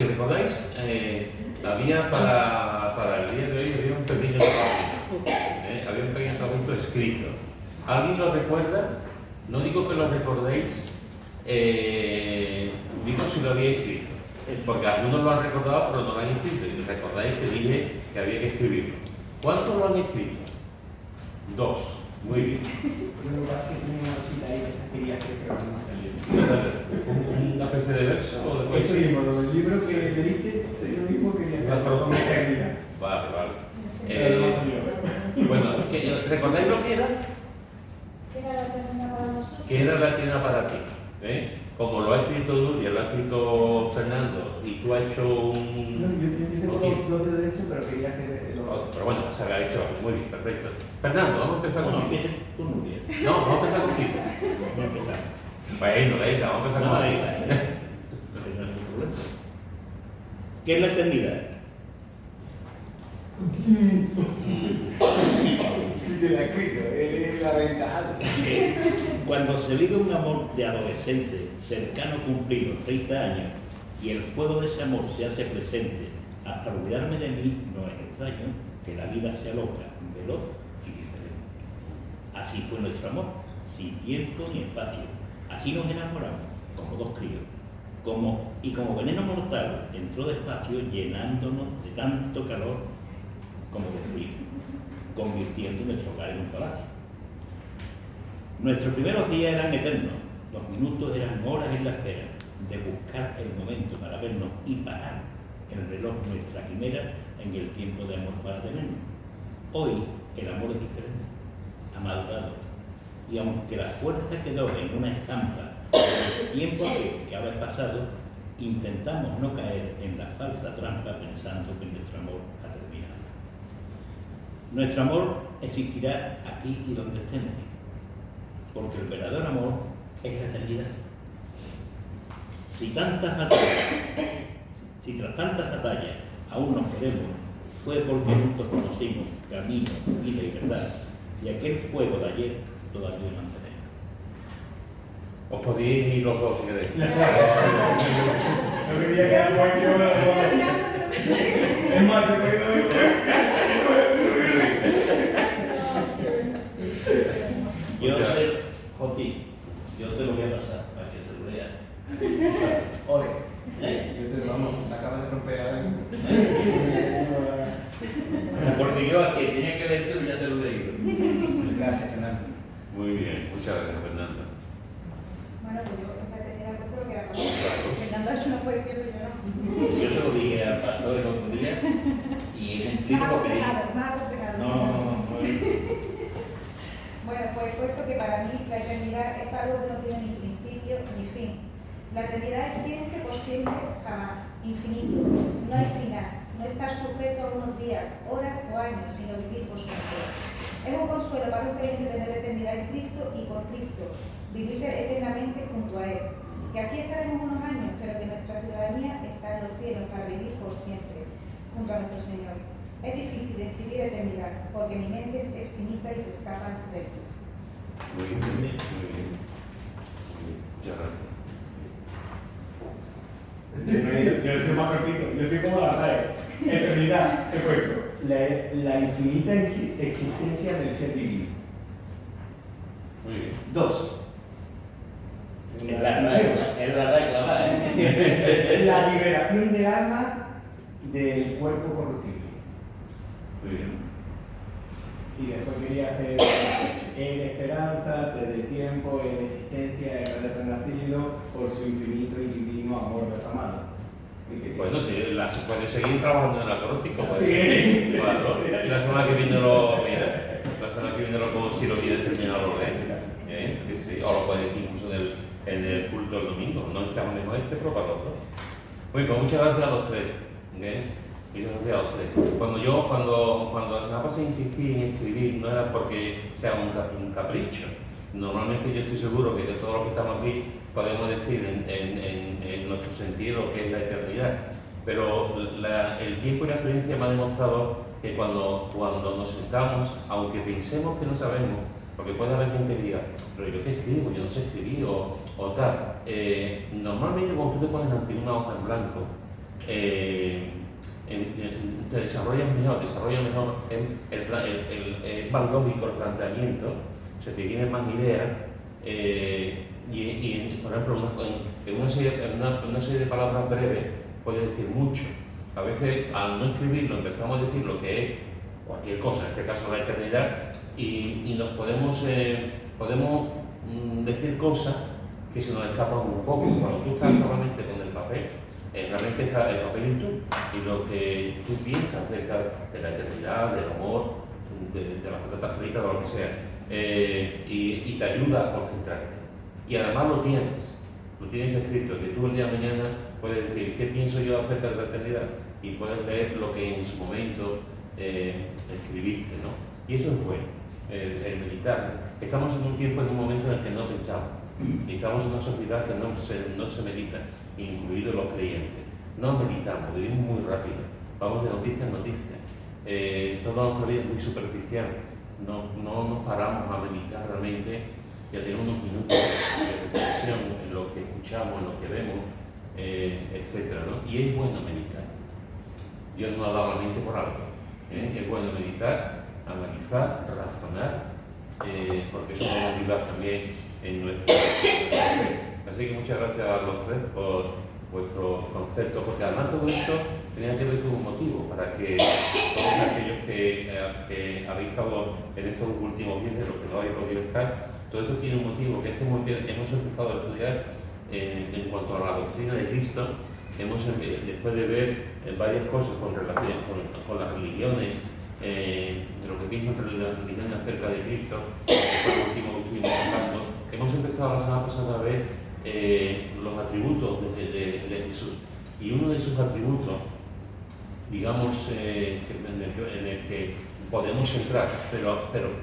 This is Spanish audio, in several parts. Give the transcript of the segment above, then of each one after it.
recordáis, había para el día de hoy había un pequeño trabajito, había un pequeño trabajito escrito. ¿Alguien lo recuerda? No digo que lo recordéis, digo si lo había escrito, porque algunos lo han recordado pero no lo han escrito. Y recordáis que dije que había que escribirlo. ¿Cuántos lo han escrito? 2. Muy bien. Lo que pasa es que tengo una cosita ahí que quería hacer, pero no me ha salido. ¿Una especie de verso o de Eso poesía? mismo, el libro que le diste, es lo mismo que quería hacer con mi técnica. Vale, vale. Pero no ha salido. Bueno, ¿recordáis lo que era? ¿Qué era la eterna para nosotros? ¿Qué era la eterna para ti? Como lo ha escrito Nuria, lo ha escrito Fernando, y tú has hecho No, un... yo tengo los dedos hechos, pero quería hacer Pero bueno, se lo ha hecho muy bien, perfecto. Fernando, vamos a empezar No, contigo. empieza tú, Nuria. No, vamos a empezar contigo. No empezar. Bueno, venga, vamos a empezar No, contigo. no tengo ningún problema. ¿Qué es la eternidad? Sí, te la he escrito, él es la aventajado. Cuando se vive un amor de adolescente cercano a cumplir los 30 años y el fuego de ese amor se hace presente hasta olvidarme de mí, no es extraño que la vida sea loca, veloz y diferente. Así fue nuestro amor, sin tiempo ni espacio. Así nos enamoramos, como dos críos. Y como veneno mortal entró despacio llenándonos de tanto calor como de frío, convirtiendo nuestro hogar en un palacio. Nuestros primeros días eran eternos, los minutos eran horas en la espera de buscar el momento para vernos y parar el reloj, nuestra quimera, en el tiempo de amor para tenernos. Hoy el amor es diferente, ha madurado, y aunque la fuerza quedó en una estampa del tiempo que ahora es pasado, intentamos no caer en la falsa trampa pensando que nuestro amor ha terminado. Nuestro amor existirá aquí y donde estemos, porque el verdadero amor es la eternidad. Si tras tantas batallas aún nos queremos, fue porque juntos conocimos camino, vida y verdad, y aquel fuego de ayer todavía mantenemos. Os podéis ir los dos si queréis. No quería quedar muy Es más, te he podido ver. Joti, yo te lo voy a pasar para que se lo lea. Oye, ¿Eh? yo te vamos, me acabas de romper ahora mismo. Porque yo a que tenía que leerlo ya te lo he leído. Gracias, Fernando. Muy bien, muchas gracias, Fernando. Bueno, pues yo en paternidad puesto lo que era para Fernando ha hecho una poesía primero. Yo te lo dije al pastor el otro día y he cumplido Más lo que dije. complicado, más complicado. No. Bueno, pues puesto que para mí la eternidad es algo que no tiene ni principio ni fin. La eternidad es siempre, por siempre, jamás, infinito. No hay final, no estar sujeto a unos días, horas o años, sino vivir por siempre. Es un consuelo para un creyente tener eternidad en Cristo y por Cristo, vivir eternamente junto a Él. Que aquí estaremos unos años, pero que nuestra ciudadanía está en los cielos para vivir por siempre, junto a nuestro Señor. Es difícil describir eternidad, porque mi mente es finita y se escapa del todo. Muy bien, muy bien. Muchas gracias. Yo soy más cortito, yo soy como la RAE. Eternidad, he puesto. La infinita existencia del ser divino. Muy bien. 2. Es la regla, La liberación del alma del cuerpo corruptible. Muy bien. Y después quería hacer en esperanza, desde tiempo, en existencia, en vez de nacido, por su infinito y divino amor derramado. Bueno, puedes seguir trabajando en el acróstico. Pues. Sí. Claro. Y la semana que viene si lo tienes terminado lo ves. Sí. O lo puedes decir incluso en el culto del domingo. No entramos en pero para los dos. Muy bien, pues muchas gracias a los tres. Muchas gracias a los tres. Cuando la semana pasada insistí en escribir, no era porque sea un capricho. Normalmente yo estoy seguro que de todos los que estamos aquí podemos decir en nuestro sentido que es la eternidad. Pero el tiempo y la experiencia me ha demostrado que cuando nos sentamos, aunque pensemos que no sabemos, porque puede haber gente que diga, pero yo qué escribo, yo no sé escribir o tal. Normalmente cuando tú te pones ante una hoja en blanco, te desarrollas mejor es más lógico el planteamiento, se te vienen más ideas, por ejemplo, en una serie de palabras breves puedes decir mucho. A veces al no escribirlo empezamos a decir lo que es cualquier cosa, en este caso la eternidad, y nos podemos decir cosas que se nos escapan un poco. Cuando tú estás solamente con el papel, realmente está el papel y tú, y lo que tú piensas acerca de la eternidad, del amor, de las patatas fritas, de lo que sea, y te ayuda a concentrarte. Y además lo tienes escrito, que tú el día de mañana puedes decir qué pienso yo acerca de la eternidad, y puedes leer lo que en su momento escribiste, ¿no? Y eso es bueno, el meditar. Estamos en un tiempo, en un momento en el que no pensamos, y estamos en una sociedad que no se medita, incluidos los creyentes. No meditamos, vivimos muy rápido, vamos de noticia en noticia. Toda nuestra vida es muy superficial, no nos paramos a meditar realmente y a tener unos minutos de reflexión en lo que escuchamos, en lo que vemos, etc., ¿no? Y es bueno meditar. Dios nos ha dado la mente por algo. Es bueno meditar, analizar, razonar, porque eso nos va a ayudar también en nuestra fe. Así que muchas gracias a los tres por vuestro concepto, porque además todo esto tenía que ver con un motivo, para que todos aquellos que habéis estado en estos últimos viernes, los que no habéis podido estar, todo esto tiene un motivo, que es que hemos empezado a estudiar en cuanto a la doctrina de Cristo. Después de ver varias cosas con relación con las religiones, de lo que piensan las religiones acerca de Cristo, que fue lo último que estuvimos hablando, hemos empezado la semana pasada a ver los atributos de Jesús. Y uno de sus atributos, digamos, en el que podemos entrar, pero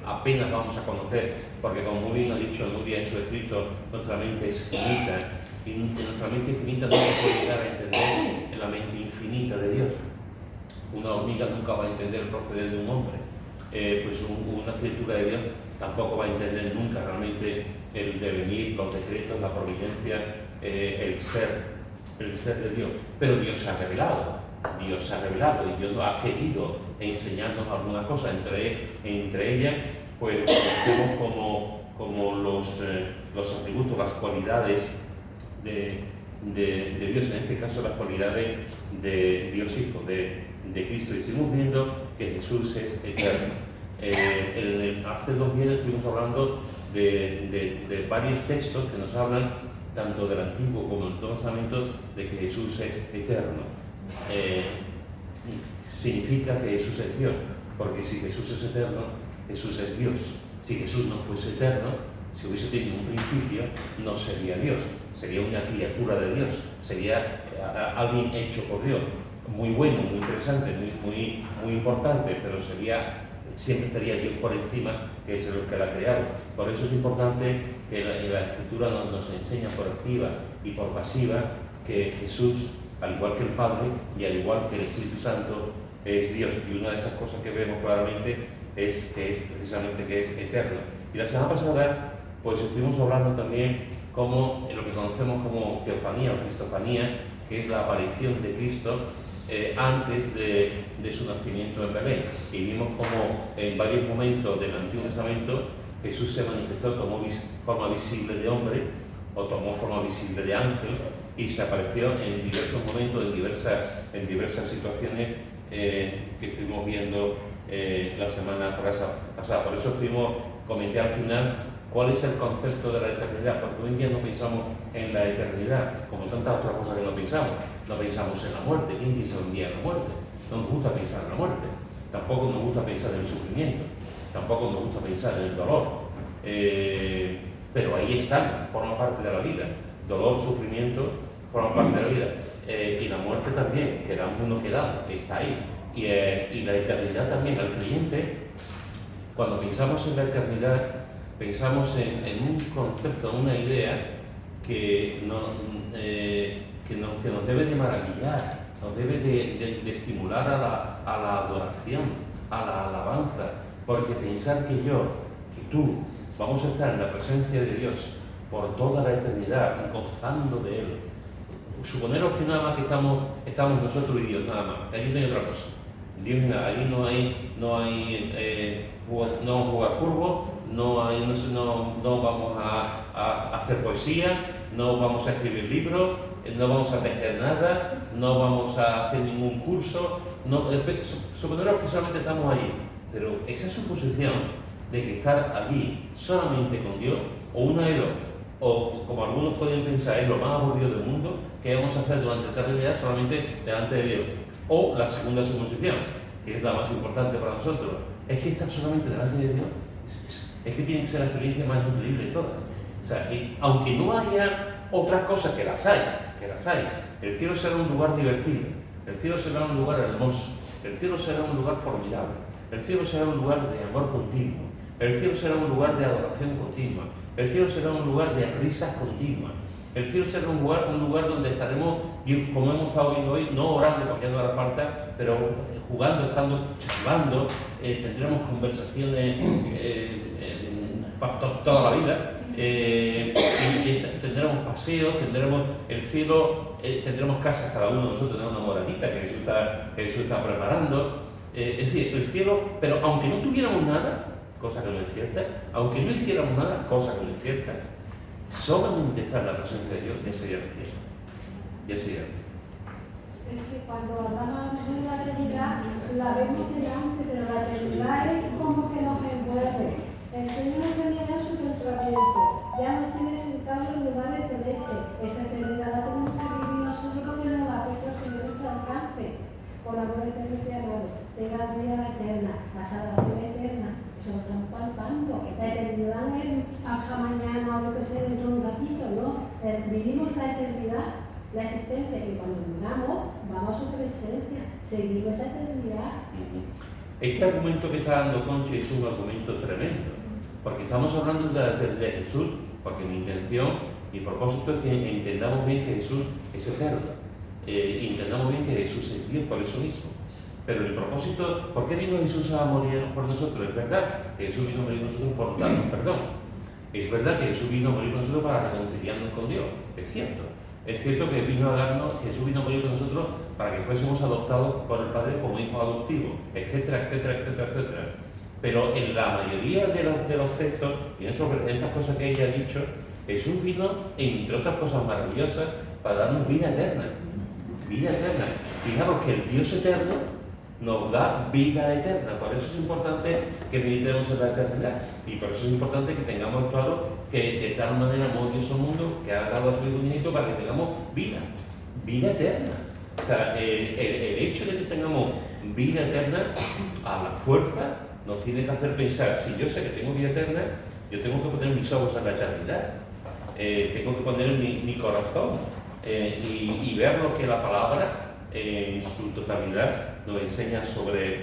apenas vamos a conocer, porque como muy bien ha dicho Nuria en su escrito, nuestra mente es finita, y en nuestra mente infinita no se puede llegar a entender en la mente infinita de Dios. Una hormiga nunca va a entender el proceder de un hombre, pues una criatura de Dios tampoco va a entender nunca realmente el devenir, los decretos, la providencia, el ser de Dios. Pero Dios se ha revelado y Dios no ha querido enseñarnos alguna cosa. Entre ellas, pues conocemos como los atributos, las cualidades de Dios, en este caso las cualidades de Dios Hijo, de Cristo. Y estuvimos viendo que Jesús es eterno. Hace 2 días estuvimos hablando de varios textos que nos hablan tanto del Antiguo como del Nuevo Testamento de que Jesús es eterno. Significa que Jesús es Dios, porque si Jesús es eterno, Jesús es Dios. Si Jesús no fuese eterno, si hubiese tenido un principio, no sería Dios, sería una criatura de Dios, sería alguien hecho por Dios. Muy bueno, muy interesante, muy importante, pero siempre estaría Dios por encima, que es el que la ha creado. Por eso es importante que la Escritura nos enseña por activa y por pasiva que Jesús, al igual que el Padre y al igual que el Espíritu Santo, es Dios. Y una de esas cosas que vemos claramente es precisamente que es eterno. Y la semana pasada pues estuvimos hablando también como en lo que conocemos como teofanía o cristofanía, que es la aparición de Cristo antes de su nacimiento en Belén. Y vimos como en varios momentos del Antiguo Testamento Jesús se manifestó, tomó forma visible de hombre o tomó forma visible de ángel y se apareció en diversos momentos, en diversas situaciones que estuvimos viendo la semana pasada. Por eso comenté al final cuál es el concepto de la eternidad, porque hoy en día no pensamos en la eternidad, como tantas otras cosas que no pensamos. No pensamos en la muerte. ¿Quién piensa un día en la muerte? No nos gusta pensar en la muerte. Tampoco nos gusta pensar en el sufrimiento. Tampoco nos gusta pensar en el dolor. Pero ahí están, forma parte de la vida. Dolor, sufrimiento, forma parte de la vida. Y la muerte también, quedamos uno quedado, está ahí. Y la eternidad también. Al creyente, cuando pensamos en la eternidad, pensamos en un concepto, en una idea que nos debe de maravillar, nos debe de estimular a la adoración, a la alabanza, porque pensar que tú, vamos a estar en la presencia de Dios por toda la eternidad, gozando de Él. Suponeros que nada más que estamos estamos nosotros y Dios nada más. Allí no hay otra cosa. Dios ni nada. Allí no jugar fútbol, no vamos a hacer poesía, no vamos a escribir libros, no vamos a tejer nada, no vamos a hacer ningún curso. Suponeros que solamente estamos allí, pero esa suposición de que estar allí solamente con Dios, o una de dos, o como algunos pueden pensar, es lo más aburrido del mundo, que vamos a hacer durante 3 días solamente delante de Dios. O la segunda suposición, que es la más importante para nosotros, es que estar solamente delante de Dios es que tiene que ser la experiencia más increíble de todas. O sea, aunque no haya otras cosas, que las hay, el cielo será un lugar divertido, el cielo será un lugar hermoso, el cielo será un lugar formidable, el cielo será un lugar de amor continuo, el cielo será un lugar de adoración continua, el cielo será un lugar de risas continuas, el cielo será un lugar donde estaremos, como hemos estado viendo hoy, no orando porque no hará falta, pero jugando, charlando, tendremos conversaciones toda la vida, y tendremos paseos, tendremos el cielo, tendremos casas, cada uno de nosotros tendrá una moradita que Jesús está preparando. Es decir, el cielo, pero aunque no tuviéramos nada, cosa que no es cierta, aunque no hiciéramos nada, cosa que no es cierta, solamente estar en la presencia de Dios, ya sería el cielo. Ya sería el cielo. Es que cuando hablamos de la eternidad, la vemos delante, pero la eternidad es como que nos envuelve. El Señor tenía en su pensamiento, ya no tiene sentado en lugares celestes. Esa eternidad la tenemos que vivir nosotros porque nos la ha puesto el Señor en nuestro alcance. Con amor eterno y amor, tenga vida eterna, la salvación eterna, eso lo estamos palpando. La eternidad no es hasta mañana o lo que sea dentro de un ratito, no. Vivimos la eternidad, la existencia, y cuando muramos, vamos a su presencia, seguimos esa eternidad. Este argumento que está dando Conchi es un argumento tremendo, porque estamos hablando de la eternidad de Jesús, porque mi intención y propósito es que entendamos bien que Jesús es eterno, y entendamos bien que Jesús es Dios por eso mismo. Pero el propósito, ¿por qué vino Jesús a morir por nosotros? Es verdad que Jesús vino a morir por nosotros por darnos perdón. Es verdad que Jesús vino a morir por nosotros para reconciliarnos con Dios. Es cierto. Es cierto que Jesús vino a morir por nosotros para que fuésemos adoptados por el Padre como hijos adoptivos, etcétera, etcétera, etcétera, etcétera. Pero en la mayoría de los textos, y en esas cosas que ella ha dicho, Jesús vino, entre otras cosas maravillosas, para darnos vida eterna. Vida eterna. Fijaros que el Dios eterno nos da vida eterna. Por eso es importante que meditemos en la eternidad. Y por eso es importante que tengamos claro que de tal manera amó Dios al mundo que ha dado a su Hijo unigénito para que tengamos vida eterna. O sea, el hecho de que tengamos vida eterna a la fuerza nos tiene que hacer pensar, si yo sé que tengo vida eterna, yo tengo que poner mis ojos en la eternidad. Tengo que poner mi corazón y ver lo que la palabra en su totalidad nos enseña sobre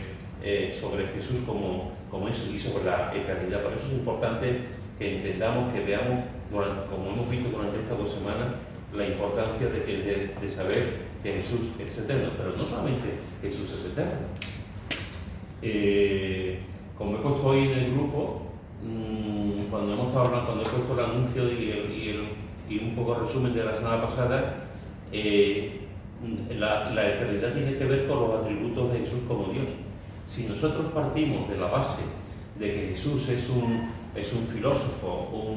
Jesús como eso y sobre la eternidad. Por eso es importante que entendamos, que veamos, como hemos visto durante estas 2 semanas, la importancia de saber que Jesús es eterno, pero no solamente Jesús es eterno. Como he puesto hoy en el grupo, cuando hemos estado hablando, cuando he puesto el anuncio y un poco resumen de la semana pasada, la eternidad tiene que ver con los atributos de Jesús como Dios. Si nosotros partimos de la base de que Jesús es un filósofo,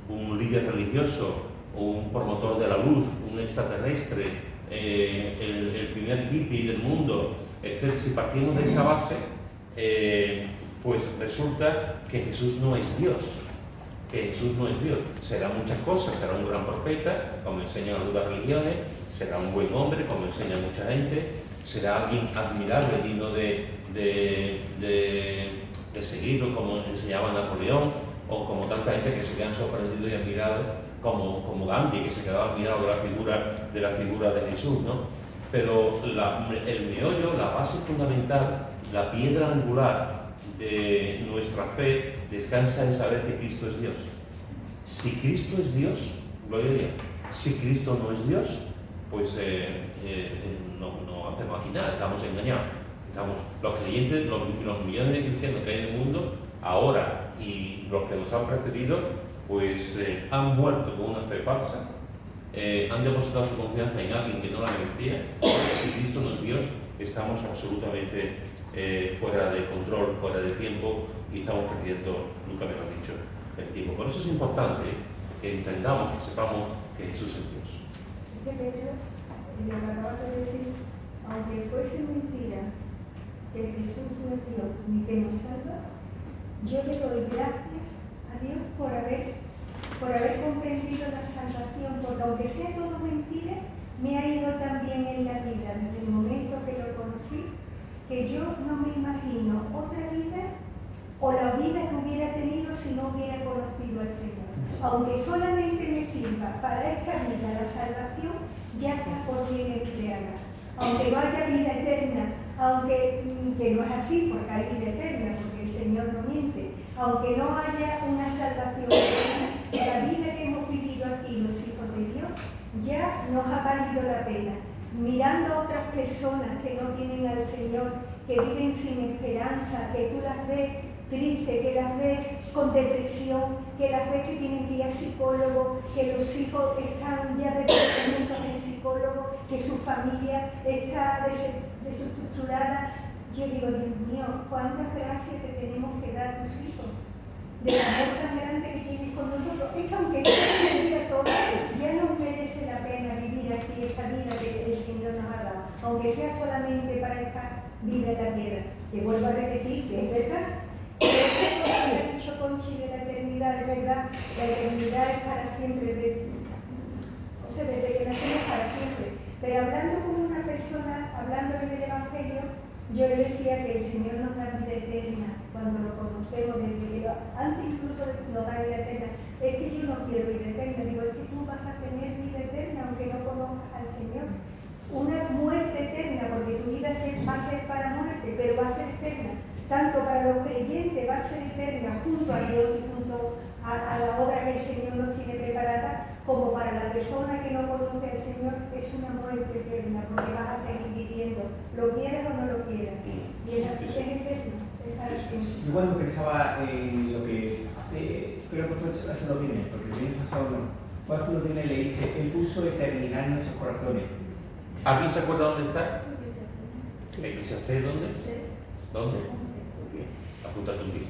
un líder religioso, un promotor de la luz, un extraterrestre, el primer hippie del mundo, etc., si partimos de esa base, pues resulta que Jesús no es Dios. Que Jesús no es Dios. Será muchas cosas, será un gran profeta, como enseñan algunas religiones, será un buen hombre, como enseña mucha gente, será alguien admirable, digno de seguirlo, como enseñaba Napoleón, o como tanta gente que se quedan sorprendidos y admirados, como Gandhi, que se quedaba admirado de la figura de Jesús, ¿no? Pero el meollo, la base fundamental, la piedra angular de nuestra fe descansa en saber que Cristo es Dios. Si Cristo es Dios, gloria a Dios. Si Cristo no es Dios, pues no hacemos aquí nada, estamos engañados. Los creyentes, los millones de cristianos que hay en el mundo, ahora y los que nos han precedido, pues han muerto con una fe falsa, han depositado su confianza en alguien que no la merecía. Si Cristo no es Dios, estamos absolutamente fuera de control, fuera de tiempo y estamos perdiendo, nunca mejor dicho, el tiempo. Por eso es importante que entendamos, que sepamos que Jesús es Dios. Pedro, lo que acabas de decir, aunque fuese mentira que Jesús no es Dios ni que nos salva, yo le doy gracias a Dios por haber comprendido la salvación, porque aunque sea todo mentira, me ha ido también en la vida desde el momento que lo conocí, que yo no me imagino otra vida o la vida que hubiera tenido si no hubiera conocido al Señor. Aunque solamente me sirva para esta vida la salvación, ya está por bien empleada. Aunque no haya vida eterna, aunque que no es así porque hay vida eterna, porque el Señor no miente, aunque no haya una salvación eterna, la vida que hemos vivido aquí los hijos de Dios ya nos ha valido la pena. Mirando a otras personas que no tienen al Señor, que viven sin esperanza, que tú las ves tristes, que las ves con depresión, que las ves que tienen que ir al psicólogo, que los hijos están ya de tratamientos en psicólogo, que su familia está desestructurada. Yo digo, Dios mío, cuántas gracias te tenemos que dar a tus hijos, del amor tan grande que tienes con nosotros. Es que aunque sea una vida toda, ya nos merece la pena vivir aquí esta vida que el Señor nos ha dado, aunque sea solamente para esta vida en la tierra. Te vuelvo a repetir que es verdad. Esta cosa que ha dicho Conchi de la eternidad es verdad. La eternidad es para siempre, o sea, desde que nacemos para siempre. Pero hablando con una persona, hablándole del Evangelio, yo le decía que el Señor nos da vida eterna cuando lo conocemos, antes incluso nos da vida eterna. Es que yo no quiero vida eterna, digo, es que tú vas a tener vida eterna aunque no conozcas al Señor. Una muerte eterna, porque tu vida va a ser para muerte, pero va a ser eterna. Tanto para los creyentes va a ser eterna junto a Dios y junto a la obra que el Señor nos tiene preparada, como para la persona que no conoce al Señor es una muerte eterna, porque vas a seguir viviendo, lo quieras o no lo quieras. Y es así, es eterno. Yo cuando pensaba en lo que hace, creo que fue hace 2 viernes, porque el viernes pasado no, fue hace 2 viernes leíste, Él puso eternidad en nuestros corazones. ¿Alguien se acuerda dónde está? ¿Eclesiastés dónde? ¿Dónde? Apúntate un día.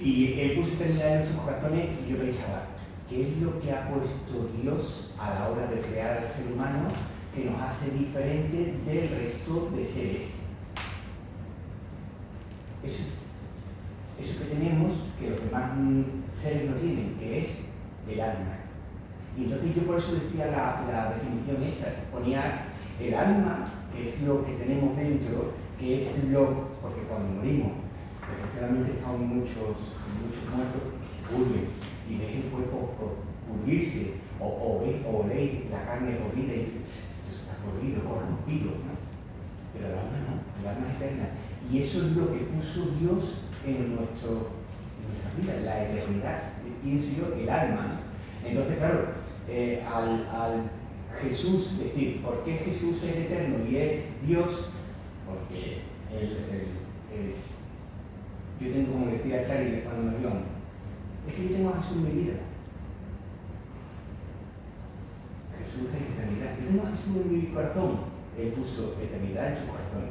Y Él puso eternidad en nuestros corazones y yo pensaba, ¿qué es lo que ha puesto Dios a la hora de crear al ser humano que nos hace diferentes del resto de seres? Eso que tenemos, que los demás seres no tienen, que es el alma. Y entonces yo por eso decía la definición esta, ponía el alma, que es lo que tenemos dentro, que es porque cuando morimos, desgraciadamente estamos muchos muertos que se pudren y ves el cuerpo pudrirse, o lees la carne podrida y esto está podrido, corrompido, ¿no? Pero el alma no, el alma es eterna. Y eso es lo que puso Dios en nuestra vida, la eternidad, pienso yo, el alma, ¿no? Entonces, claro, al Jesús decir, ¿por qué Jesús es eterno y es Dios? Porque Él es... Yo tengo, como decía Charlie cuando nos íbamos, es que yo tengo a Jesús en mi vida. Jesús es eternidad. Yo tengo a Jesús en mi corazón. Él puso eternidad en su corazón.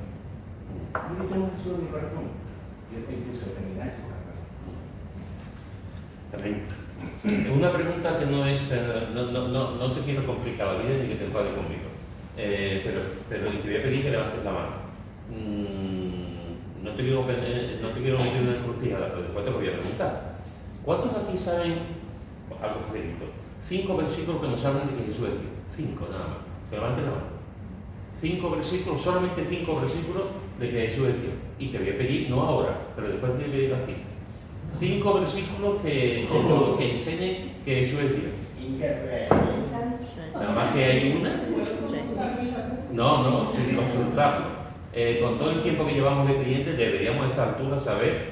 Yo tengo a Jesús en mi corazón. Él puso eternidad en su corazón. También. Una pregunta que no es, no te quiero complicar la vida ni que te enfades conmigo, pero te voy a pedir que levantes la mano. No te quiero meter en una encrucijada, pero después te lo voy a preguntar. ¿Cuántos aquí saben, algo facilito, 5 versículos que nos hablan de que Jesús es Dios? 5 nada más. Que levanten la mano. 5 versículos, solamente 5 versículos de que Jesús es Dios. Y te voy a pedir, no ahora, pero después te voy a pedir así. 5 versículos que enseñen que Jesús es Dios. Nada más que hay una. No, sin consultarlo. Con todo el tiempo que llevamos de creyentes, deberíamos a esta altura saber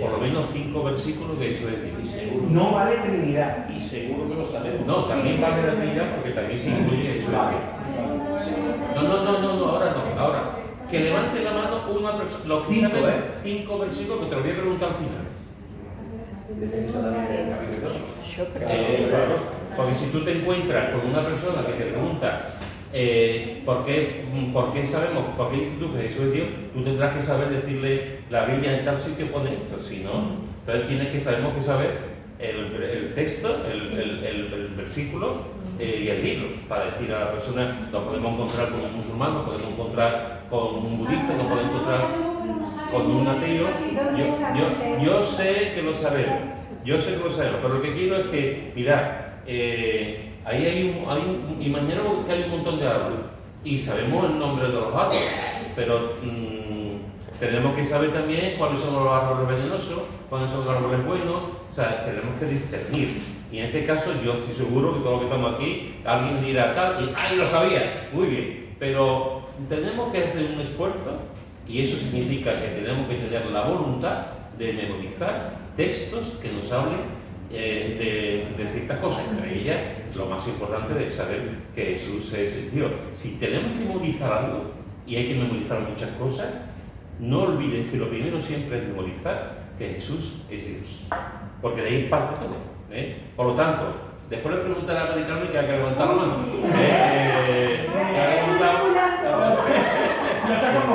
por lo menos 5 versículos que Jesús es Dios. No vale Trinidad. Y seguro que lo sabemos. No, también vale la Trinidad porque también se incluye Jesús es Dios. No, ahora no, ahora. Que levante la mano una persona, los que saben 5 versículos, que te lo voy a preguntar al final. Depende solamente del capítulo. Yo creo. Claro, porque si tú te encuentras con una persona que te pregunta ¿por qué sabemos, por qué dices tú que Jesús es Dios? Tú tendrás que saber decirle la Biblia en tal sitio pone esto, si no, entonces sabemos que saber el texto, el versículo y el libro, para decir a la persona, nos podemos encontrar con un musulmán, nos podemos encontrar con un budista, nos podemos encontrar con un ateo. Yo sé que lo sabemos, pero lo que quiero es que, mirad, ahí imaginemos que hay un montón de árboles y sabemos el nombre de los árboles, pero tenemos que saber también cuáles son los árboles venenosos, cuáles son los árboles buenos, o sea, tenemos que discernir. Y en este caso yo estoy seguro que todos los que estamos aquí, alguien dirá tal, y ¡ay, lo sabía! Muy bien, pero tenemos que hacer un esfuerzo y eso significa que tenemos que tener la voluntad de memorizar textos que nos hablen de ciertas cosas, entre ellas lo más importante de saber que Jesús es Dios. Si tenemos que memorizar algo, y hay que memorizar muchas cosas, no olvides que lo primero siempre es memorizar que Jesús es Dios, porque de ahí parte todo. Por lo tanto, después le preguntará a Padre Carmen que hay que levantar la mano. Ya está como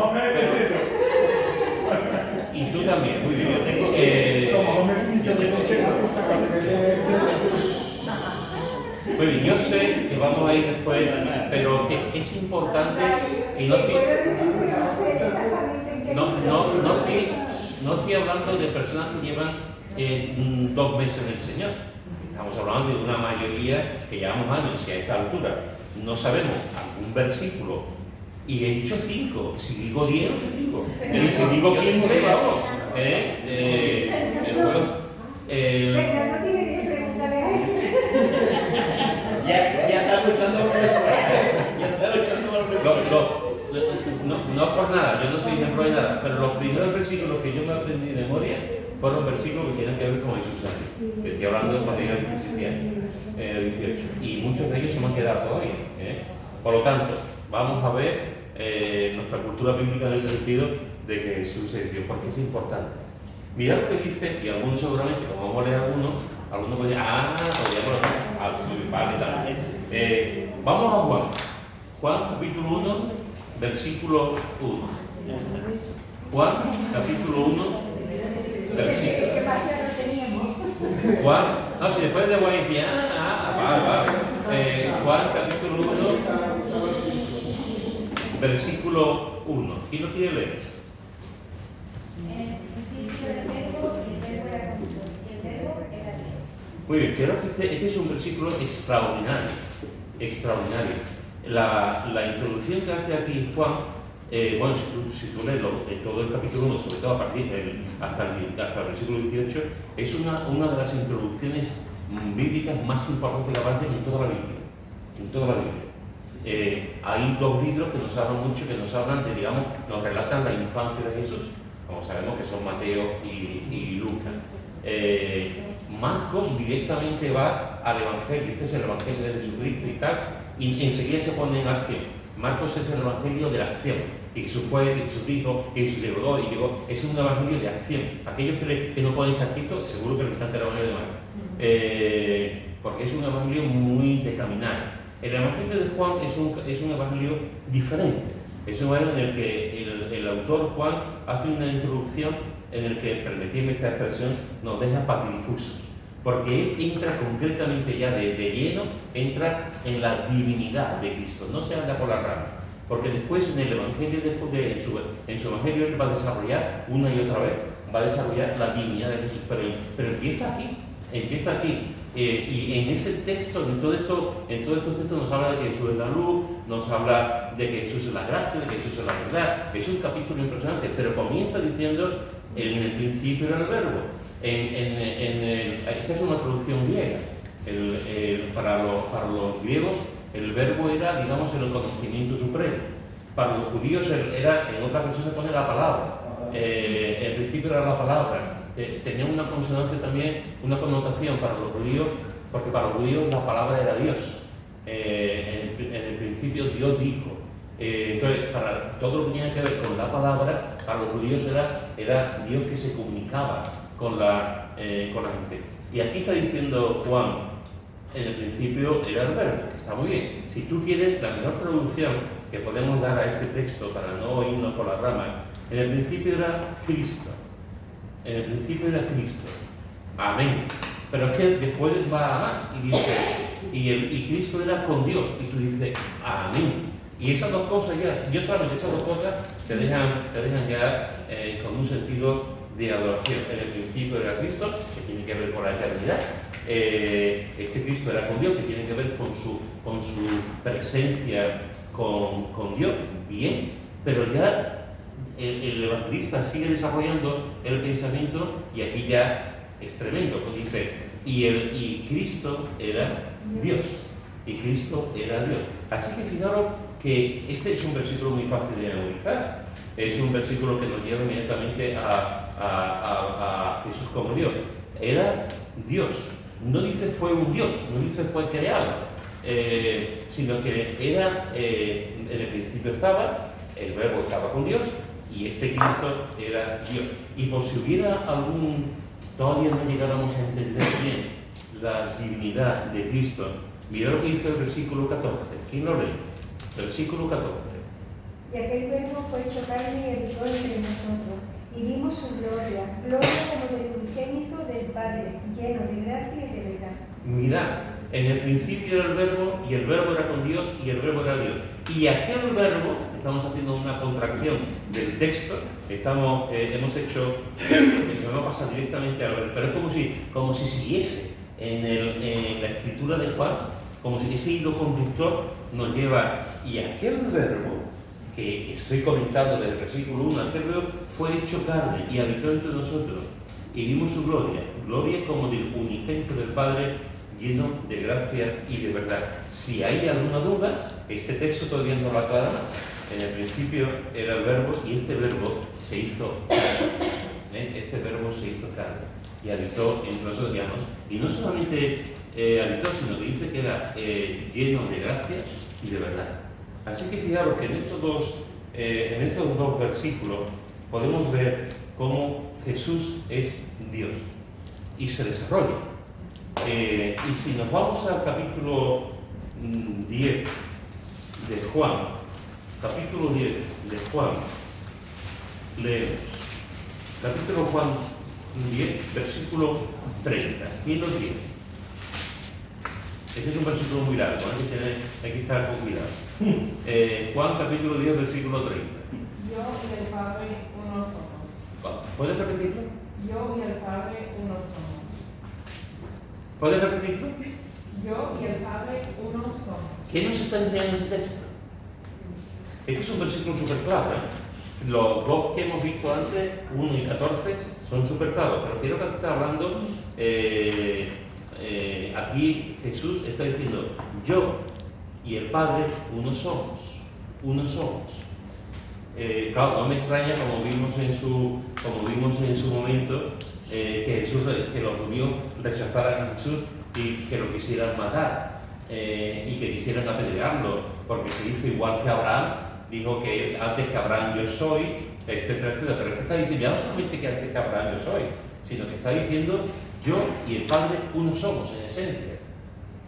Homer el centro. Y tú también, muy bien. Como Homer Simpson en el centro. Muy bien, yo sé que vamos a ir después, pero que es importante y no estoy hablando de personas que llevan 2 meses del Señor. Estamos hablando de una mayoría que llevamos años y a esta altura no sabemos algún versículo. Y he dicho 5, si digo 10, te digo. Y si digo 15, vamos. Venga, no tiene que preguntarle a él. Ya está buscando los No por nada, yo no soy ejemplo de nada, pero los primeros versículos que yo me aprendí de memoria fueron versículos que tienen que ver con Jesús Sánchez, que estoy hablando de cuando tenía 17 años, 18, y muchos de ellos se me han quedado todavía. Por lo tanto, vamos a ver nuestra cultura bíblica en el sentido de que Jesús es Dios, porque es importante. Mirad lo que dice, y algunos seguramente, como vamos a leer algunos pueden decir, vale, tal. Vamos a Juan capítulo 1, versículo 1. Juan capítulo 1, versículo. ¿Qué pasa? No teníamos. Juan, no, si después de Juan decía, vale. Juan capítulo 1, versículo 1. ¿Quién lo quiere leer? En el principio del verbo, y el verbo era con Dios, y el verbo era Dios. Muy bien, creo que este es un versículo extraordinario. La introducción que hace aquí Juan, bueno, si tú lees todo el capítulo 1, sobre todo a partir hasta el versículo 18, es una de las introducciones bíblicas más importantes que aparecen en toda la Biblia. Hay 2 libros que nos hablan mucho, que nos hablan de, digamos, nos relatan la infancia de Jesús, como sabemos que son Mateo y Lucas. Marcos directamente va al Evangelio, este es el Evangelio de Jesucristo y tal, y enseguida se pone en acción. Marcos es el Evangelio de la acción, y Jesús fue, y Jesús dijo, y Jesús llegó, es un Evangelio de acción. Aquellos que no pueden estar quietos, seguro que les encanta el Evangelio de Marcos, porque es un Evangelio muy de caminar. El Evangelio de Juan es un Evangelio diferente, es un Evangelio en el que el autor Juan hace una introducción en el que, permitidme esta expresión, nos deja patidifusos, porque él entra concretamente ya de lleno, entra en la divinidad de Cristo, no se anda por la rama, porque después en el Evangelio, en su Evangelio él va a desarrollar una y otra vez, va a desarrollar la divinidad de Jesús, pero empieza aquí, y en ese texto, en todos estos textos nos habla de que Jesús es la luz, nos habla de que Jesús es la gracia, de que Jesús es la verdad. Es un capítulo impresionante, pero comienza diciendo en el principio era el verbo. Esta es una traducción griega. Para los griegos el verbo era, digamos, el conocimiento supremo. Para los judíos era, en otra versión se pone la palabra. El principio era la palabra. Tenía una consonancia también, una connotación para los judíos, porque para los judíos la palabra era Dios. En el principio Dios dijo. Entonces, para todo lo que tiene que ver con la palabra, para los judíos era Dios que se comunicaba con la gente. Y aquí está diciendo Juan, en el principio era el verbo, que está muy bien. Si tú quieres, la mejor traducción que podemos dar a este texto para no irnos por las ramas, en el principio era Cristo. En el principio era Cristo. Amén. Pero es que después va a más y dice, y Cristo era con Dios. Y tú dices, amén. Y esas dos cosas ya, yo solamente esas dos cosas te dejan ya con un sentido de adoración. En el principio era Cristo, que tiene que ver con la eternidad. Este Cristo era con Dios, que tiene que ver con su presencia con Dios. Bien, pero ya el evangelista sigue desarrollando el pensamiento y aquí ya es tremendo, pues dice, y Cristo era Dios. Y Cristo era Dios. Así que fijaros que este es un versículo muy fácil de memorizar. Es un versículo que nos lleva inmediatamente a Jesús como Dios. Era Dios. No dice fue un Dios, no dice fue creado, sino que era, en el principio estaba, el verbo estaba con Dios y este Cristo era Dios. Y por si hubiera todavía no llegáramos a entender bien la divinidad de Cristo, mira lo que dice el versículo 14. ¿Quién lo lee? Versículo 14. Y aquel verbo fue hecho carne y habitó entre nosotros, y vimos su gloria como del unigénito del Padre, lleno de gracia y de verdad. Mirad, en el principio era el verbo, y el verbo era con Dios, y el verbo era Dios. Y aquel verbo, estamos haciendo una contracción del texto, hemos hecho, no pasa directamente al verbo, pero es como si siguiese en la escritura de Juan, como si ese hilo conductor nos lleva, y aquel verbo que estoy comentando desde el versículo 1, aquel verbo fue hecho carne y habitó entre nosotros, y vimos su gloria como del unigénito del Padre, lleno de gracia y de verdad. Si hay alguna duda, este texto todavía no lo aclara más. En el principio era el verbo y este verbo se hizo carne. Este verbo se hizo carne y habitó entre nosotros, digamos. Y no solamente habitó, sino que dice que era lleno de gracia y de verdad. Así que fijaros que en estos dos versículos podemos ver cómo Jesús es Dios y se desarrolla. Y si nos vamos al capítulo 10 de Juan, capítulo 10 de Juan, leemos, capítulo Juan 10, versículo 30. ¿Quién lo tiene? Este es un versículo muy largo, hay que estar con cuidado. Juan capítulo 10, versículo 30. Yo y el Padre uno somos. ¿Puedes repetirlo? Yo y el Padre uno somos. ¿Puedes repetirlo? Yo y el Padre uno somos. ¿Qué nos está enseñando este texto? Este es un versículo súper claro, Los dos que hemos visto antes, 1 y 14, son súper claros, pero quiero que está hablando, aquí Jesús está diciendo, yo y el Padre uno somos, uno somos. Claro, no me extraña, como vimos en su momento, que los judíos rechazaran a Jesús y que lo quisieran matar y que quisieran apedrearlo, porque se hizo igual que Abraham, dijo que antes que Abraham yo soy, etcétera, etcétera. Pero es que está diciendo ya no solamente que antes que Abraham yo soy, sino que está diciendo yo y el Padre uno somos en esencia.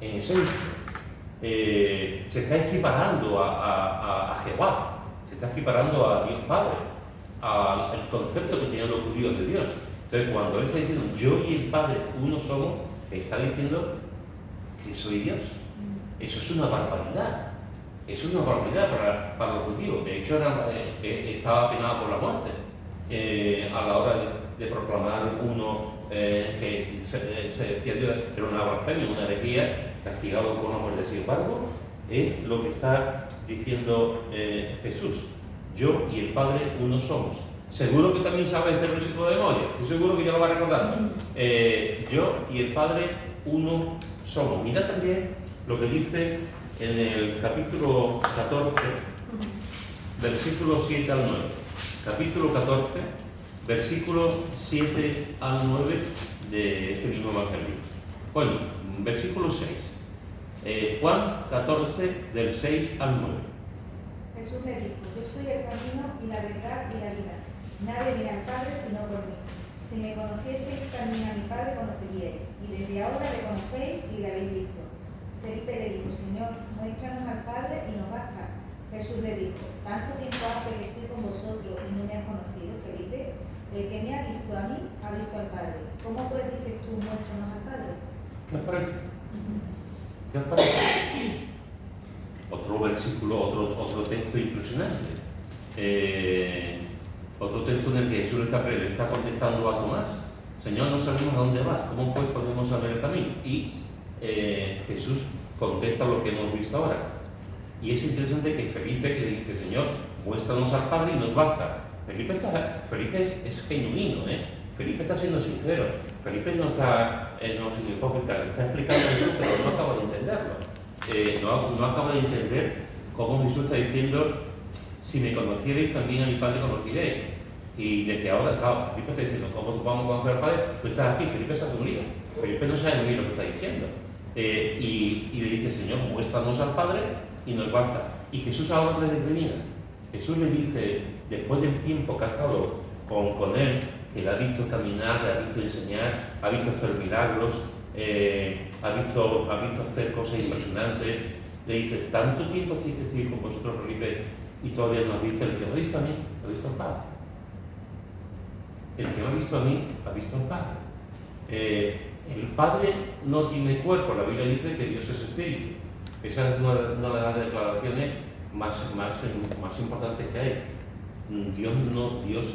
En esencia. Se está equiparando a Jehová. Se está equiparando a Dios Padre, al concepto que tenían los judíos de Dios. Entonces, cuando él está diciendo yo y el Padre uno somos, está diciendo que soy Dios. Eso es una barbaridad. Eso es una barbaridad para los judíos. De hecho, estaba penado por la muerte a la hora de proclamar uno que se decía Dios, era una blasfemia, una herejía, castigado con la muerte. Sin embargo, es lo que está diciendo Jesús. Yo y el Padre uno somos. Seguro que también sabes este versículo de memoria. Estoy seguro que ya lo va recordando. Yo y el Padre uno somos. Mira también lo que dice en el capítulo 14, versículo 7 al 9. Capítulo 14, versículo 7 al 9 de este mismo evangelio. Bueno, versículo 6. Juan 14, del 6 al 9. Jesús le dijo, yo soy el camino y la verdad y la vida. Nadie viene al Padre sino por mí. Si me conocieseis también a mi Padre conoceríais, y desde ahora le conocéis y le habéis visto. Felipe le dijo, Señor, muéstranos al Padre y nos basta. Jesús le dijo, ¿tanto tiempo hace que estoy con vosotros y no me has conocido, Felipe? El que me ha visto a mí, ha visto al Padre. ¿Cómo pues dices tú, muéstranos al Padre? ¿Qué os parece? ¿Qué os parece? Otro versículo, otro texto impresionante. Otro texto en el que Jesús le está contestando a Tomás. Señor, no sabemos a dónde vas, ¿cómo pues podemos saber el camino? Y Jesús contesta lo que hemos visto ahora. Y es interesante que Felipe le dice, Señor, muéstranos al Padre y nos basta. Felipe es genuino, Felipe está siendo sincero. Felipe no está siendo hipócrita, está explicando eso, pero no acaba de entenderlo. No acaba de entender cómo Jesús está diciendo, si me conocierais también a mi Padre conociréis. Y desde ahora, claro, Felipe está diciendo, ¿cómo vamos a conocer al Padre? Tú estás aquí, Felipe se ha unido. Felipe no sabe muy bien lo que está diciendo. Y le dice, Señor, muéstranos al Padre y nos basta. Y Jesús ahora le determina. Jesús le dice, después del tiempo que ha estado con él, que le ha visto caminar, le ha visto enseñar, ha visto hacer milagros, ha visto hacer cosas impresionantes, le dice, tanto tiempo que estoy con vosotros, Felipe, y todavía no has visto. El que me ha visto a mí, ha visto al Padre. El que me ha visto a mí, ha visto al Padre. El Padre no tiene cuerpo, la Biblia dice que Dios es espíritu. Esa es una de las declaraciones más importantes que hay. Dios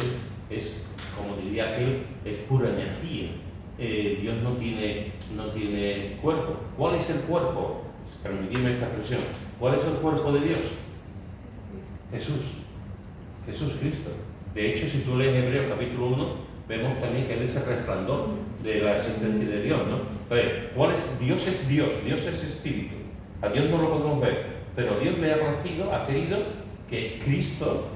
es, como diría aquel, es pura energía. Dios no tiene cuerpo. ¿Cuál es el cuerpo? Permitidme esta expresión. ¿Cuál es el cuerpo de Dios? Jesús Cristo. De hecho, si tú lees Hebreos capítulo 1, vemos también que Él es el resplandor de la existencia de Dios, ¿no? Entonces, Dios es Dios, Dios es espíritu. A Dios no lo podemos ver, pero Dios le ha conocido, ha querido que Cristo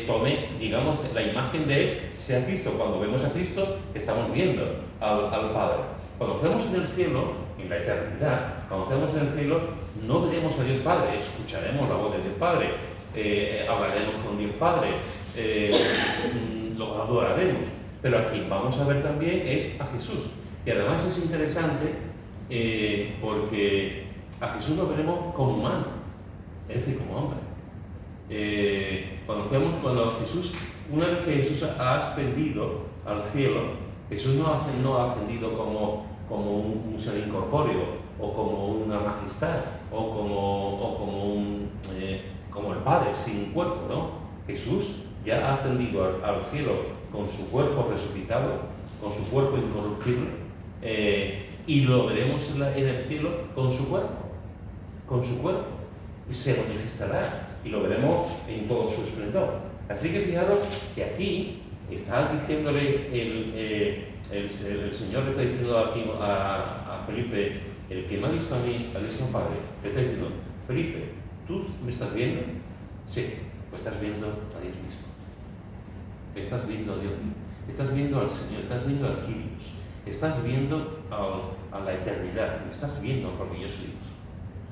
tome, digamos, la imagen de Él, sea Cristo. Cuando vemos a Cristo, estamos viendo al Padre. Cuando estemos en el cielo, en la eternidad, cuando estemos en el cielo, no veremos a Dios Padre, escucharemos la voz de Dios Padre, hablaremos con Dios Padre, lo adoraremos. Pero aquí vamos a ver también es a Jesús. Y además es interesante porque a Jesús lo veremos como humano, es decir, como hombre. Cuando Jesús, una vez que Jesús ha ascendido al cielo, Jesús no ha ascendido como un ser incorpóreo, o como una majestad, o como el Padre sin cuerpo, ¿no? Jesús ya ha ascendido al cielo con su cuerpo resucitado, con su cuerpo incorruptible, y lo veremos en el cielo con su cuerpo, y se manifestará, y lo veremos en todo su esplendor. Así que fijaros que aquí está diciéndole el Señor, le está diciendo aquí a Felipe, el que me ha visto a mí, al mismo Padre, le está diciendo, Felipe, ¿tú me estás viendo? Sí, pues estás viendo a Dios mismo. Estás viendo a Dios mismo. Estás viendo al Señor, estás viendo al Kyrios, estás viendo a la eternidad, me estás viendo porque yo soy Dios.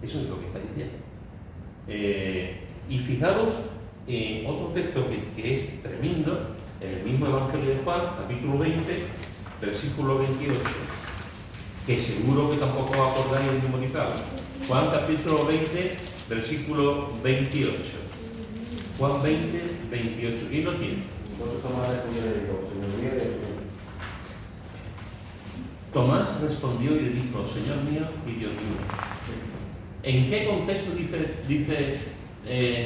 Eso es lo que está diciendo. Y fijaros en otro texto que es tremendo, en el mismo Evangelio de Juan, capítulo 20, versículo 28, que seguro que tampoco acordáis el memorizado. Juan capítulo 20, versículo 28. Juan 20, 28. ¿Quién lo tiene? Tomás respondió y le dijo, Señor mío y Dios mío. ¿En qué contexto dice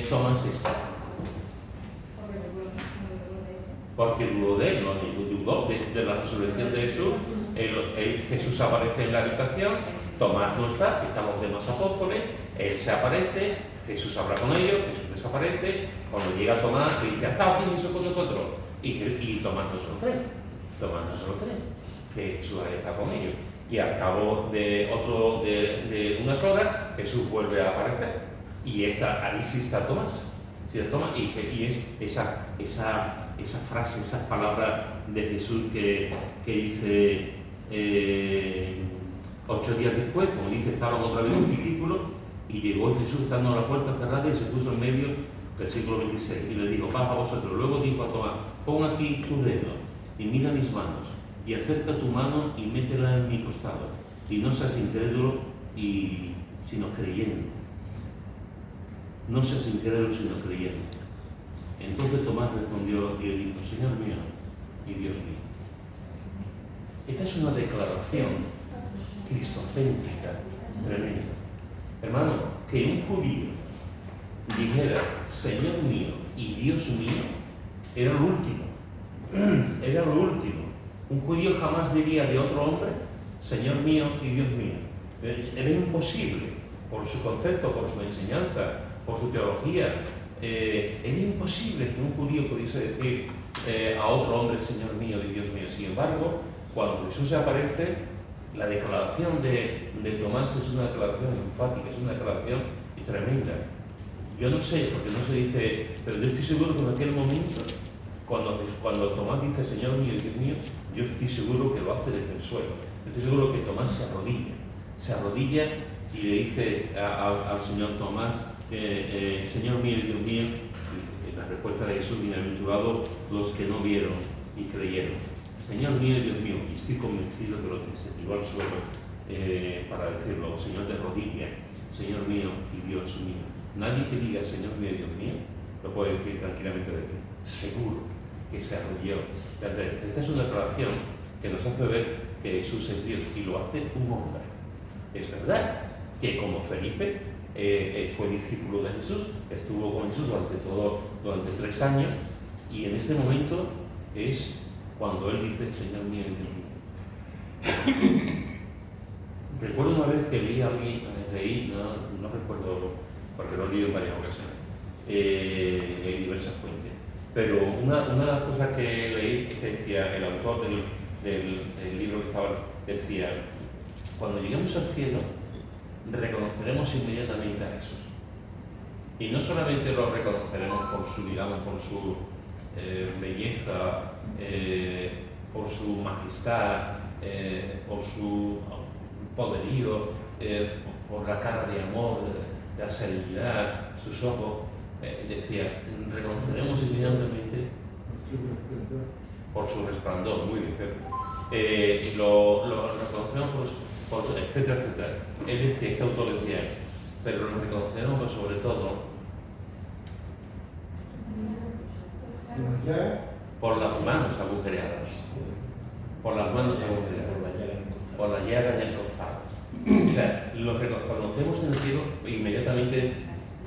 Tomás esto? Porque dudó de él, no dudó de la resurrección de Jesús. Jesús aparece en la habitación, Tomás no está, estamos demás apóstoles, él se aparece, Jesús habla con ellos, Jesús desaparece. Cuando llega Tomás le dice, ¿ha estado aquí Jesús con nosotros? Y Tomás no se lo cree, que Jesús está con ellos. Y al cabo de unas horas, Jesús vuelve a aparecer. Y ahí sí está Tomás. Y es esa frase, esas palabras de Jesús que dice 8 días después, como dice, estaban otra vez sus discípulos y llegó Jesús estando a la puerta cerrada y se puso en medio, versículo 26, y le dijo, paz a vosotros. Luego dijo a Tomás, pon aquí tu dedo y mira mis manos, y acerca tu mano y métela en mi costado, y no seas incrédulo, sino creyente. No seas incrédulo, sino creyente. Entonces Tomás respondió y le dijo: Señor mío y Dios mío. Esta es una declaración cristocéntrica tremenda. Hermano, que un judío dijera Señor mío y Dios mío era lo último. Era lo último. Un judío jamás diría de otro hombre Señor mío y Dios mío. Era imposible, por su concepto, por su enseñanza, por su teología. Era imposible que un judío pudiese decir a otro hombre Señor mío y Dios mío. Sin embargo, cuando Jesús se aparece, la declaración de Tomás es una declaración enfática, es una declaración tremenda. Yo no sé, porque no se dice, pero yo estoy seguro que en aquel momento, cuando Tomás dice Señor mío y Dios mío, yo estoy seguro que lo hace desde el suelo. Estoy seguro que Tomás se arrodilla y le dice al Señor Tomás, Señor mío y Dios mío. Y la respuesta de Jesús: bienaventurados los que no vieron y creyeron. Señor mío y Dios mío, y estoy convencido que lo que se tiró al suelo para decirlo, Señor de rodilla, Señor mío y Dios mío. Nadie que diga Señor mío y Dios mío lo puede decir tranquilamente de pie. Seguro que se arrodilló. Esta es una declaración que nos hace ver que Jesús es Dios, y lo hace un hombre. Es verdad que como Felipe fue discípulo de Jesús, estuvo con Jesús durante 3 años, y en este momento es cuando él dice Señor mío y Dios mío. Recuerdo una vez que leí a alguien, no recuerdo, porque lo he leído en varias ocasiones, leí diversas fuentes, pero una de las cosas que leí es que decía, el autor del libro que estaba, decía: cuando lleguemos al cielo, reconoceremos inmediatamente a Jesús. Y no solamente lo reconoceremos por su, digamos, por su belleza, por su majestad, por su poderío, por la cara de amor, la serenidad, sus ojos. Decía, reconoceremos inmediatamente por su resplandor, muy bien, Pedro. Lo reconocemos por su, etcétera, etcétera. Él decía, este autor decía, pero lo reconocemos sobre todo por las manos agujereadas, por las manos agujereadas, por la llaga en el costado. O sea, cuando estemos en el cielo, inmediatamente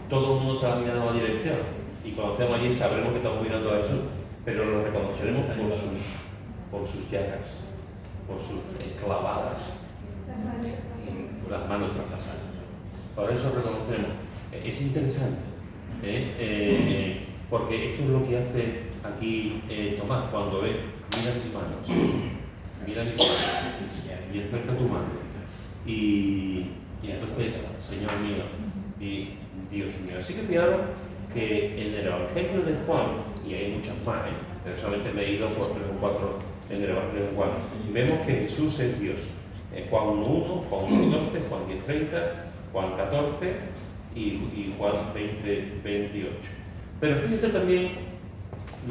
todo el mundo está mirando a una dirección, y cuando estemos allí sabremos que estamos mirando a Jesús, pero lo reconoceremos por sus llagas, por sus clavadas, por las manos traspasadas. Por eso reconoceremos. Es interesante, porque esto es lo que hace aquí Tomás cuando ve, mira mis manos, y acerca tu mano. Y entonces, Señor mío y Dios mío. Así que fijaros que en el Evangelio de Juan, y hay muchas más, pero solamente me he ido por 3 o 4 en el Evangelio de Juan, vemos que Jesús es Dios. Juan 1:1, Juan 1:14, Juan 10:30, Juan 14 y Juan 20:28. Pero fíjate también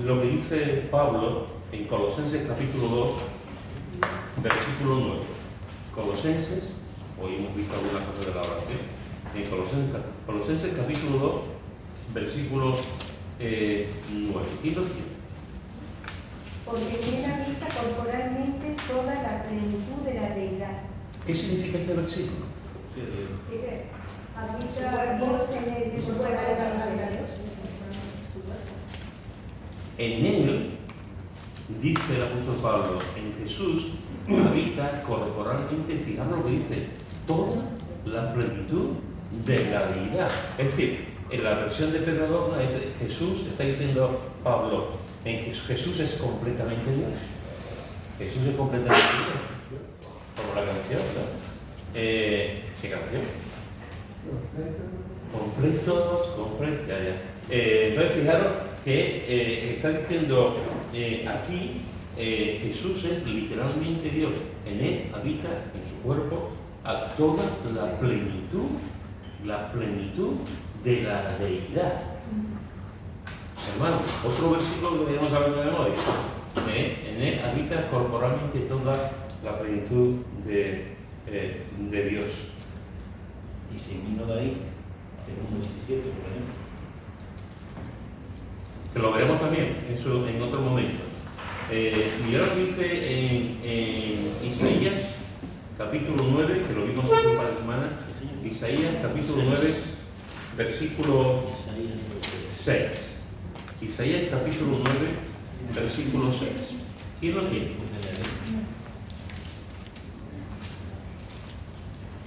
lo que dice Pablo en Colosenses capítulo 2, versículo 9. Colosenses, hoy hemos visto algunas cosas de la oración. En Colosenses capítulo 2, versículo 9. ¿Y lo tiene? Porque en él habita corporalmente toda la plenitud de la deidad. ¿Qué significa este versículo? Habita Dios en su cuerpo. En él, dice el apóstol Pablo, en Jesús habita corporalmente, fijaros lo que dice, toda la plenitud de la deidad. Es decir, en la versión de Pedro Adorno, Jesús, está diciendo Pablo, en que Jesús es completamente Dios. Jesús es completamente Dios. Como la canción, ¿no? ¿Qué canción? Completos, ya. Entonces, fijaros que está diciendo aquí, Jesús es literalmente Dios. En él habita, en su cuerpo, a toda la plenitud de la deidad. Hermano, otro versículo que debemos saber de memoria. En él habita corporalmente toda la plenitud de Dios. Y seguimos de ahí, el 1.17, por ejemplo. Que lo veremos también eso en otro momento. Y ahora dice en Isaías capítulo 9, que lo vimos hace un par de semanas, Isaías capítulo 9, versículo 6. Isaías capítulo 9, versículo 6. ¿Quién lo tiene?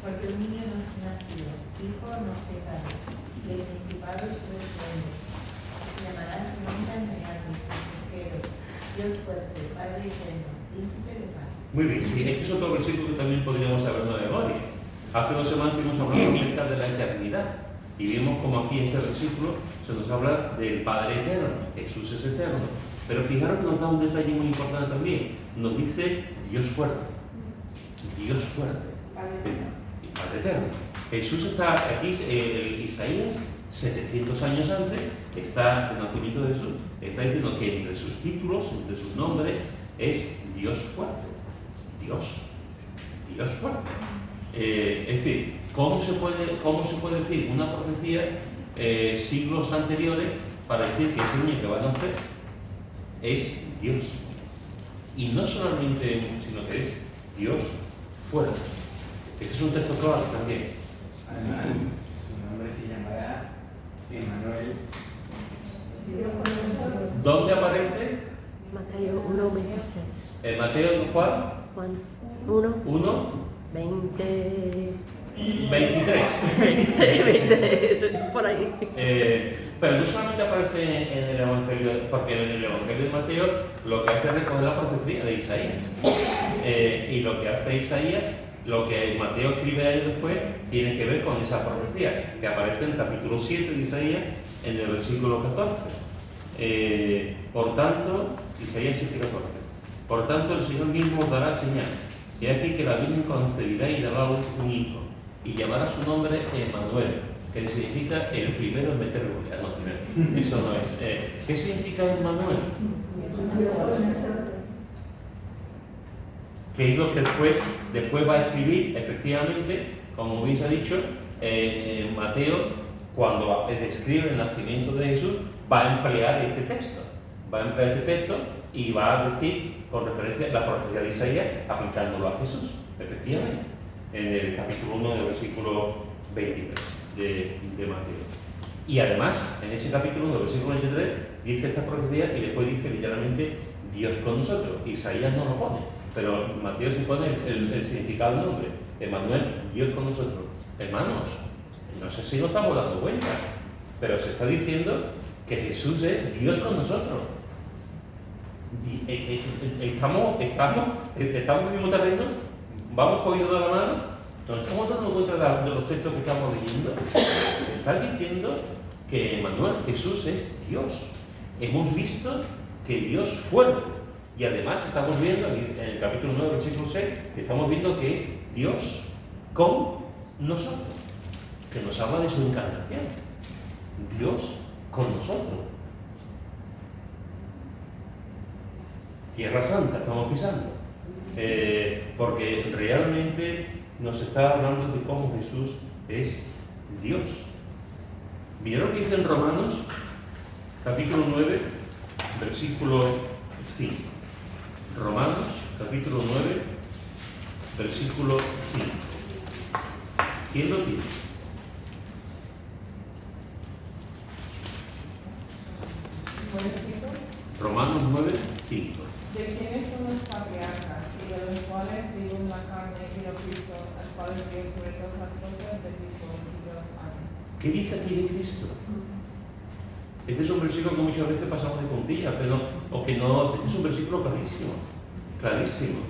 Porque un niño nos nació, hijo nos será, y el principado es su reino. Llamará su nombre almirante, consejero, Dios fuerte, Padre eterno, príncipe de paz. Muy bien, sí, este es otro versículo que también podríamos saberlo de memoria. Hace 2 semanas estuvimos hablando acerca de la eternidad y vimos como aquí en este versículo se nos habla del Padre eterno, Jesús es eterno. Pero fijaros que nos da un detalle muy importante también. Nos dice Dios fuerte. Dios fuerte. Y Padre eterno. Jesús está aquí, Isaías, 700 años antes, está el nacimiento de Jesús. Está diciendo que entre sus títulos, entre sus nombres, es Dios fuerte. Dios fuerte. Es decir, ¿cómo se puede decir una profecía siglos anteriores para decir que ese niño que va a nacer es Dios? Y no solamente, sino que es Dios fuerte. Ese es un texto clave también. Además, su nombre se llamará Emmanuel. ¿Dónde aparece? Mateo 1, 23. En Mateo, ¿cuál? Juan 1, 1, 20. 23. Sí, 20, por ahí. Pero no solamente aparece en el Evangelio, porque en el Evangelio de Mateo lo que hace es recoger la profecía de Isaías. Y lo que hace Isaías, lo que Mateo escribe años después, tiene que ver con esa profecía, que aparece en el capítulo 7 de Isaías, en el versículo 14. Por tanto, Isaías 7, 14. Por tanto, el Señor mismo os dará señal. Y aquí que la Virgen concebirá y dará a luz un hijo, y llamará su nombre Emmanuel, que significa el primero en meter gloria. No, primero. Eso no es. ¿Qué significa Emmanuel? Que es lo que después va a escribir, efectivamente, como bien se ha dicho, Mateo, cuando describe el nacimiento de Jesús, va a emplear este texto. Va a emplear este texto y va a decir, con referencia a la profecía de Isaías, aplicándolo a Jesús, efectivamente, en el capítulo 1 del versículo 23 de Mateo. Y además, en ese capítulo 1 del versículo 23, dice esta profecía y después dice literalmente Dios con nosotros. Isaías no lo pone, pero Mateo se pone el significado del nombre, Emmanuel, Dios con nosotros. Hermanos, no sé si nos estamos dando cuenta, pero se está diciendo que Jesús es Dios con nosotros. Estamos en el mismo terreno, vamos cogidos de la mano, nos estamos dando cuenta de los textos que estamos leyendo. Está diciendo que Emmanuel, Jesús es Dios. Hemos visto que Dios fuerte. Y además estamos viendo en el capítulo 9, versículo 6, que estamos viendo que es Dios con nosotros, que nos habla de su encarnación. Dios con nosotros. Tierra Santa estamos pisando, porque realmente nos está hablando de cómo Jesús es Dios. Mirad lo que dice en Romanos, capítulo 9, versículo 5. Romanos, capítulo 9, versículo 5. ¿Quién lo tiene? Romanos 9, 5. ¿De quiénes son los patriarcas y de los cuales, según la carne, vino Cristo, al cual Dios sobre todas las cosas bendijo los siglos? Amén? ¿Qué dice aquí de Cristo? Este es un versículo que muchas veces pasamos de puntillas, pero o que no. Este es un versículo clarísimo, clarísimo.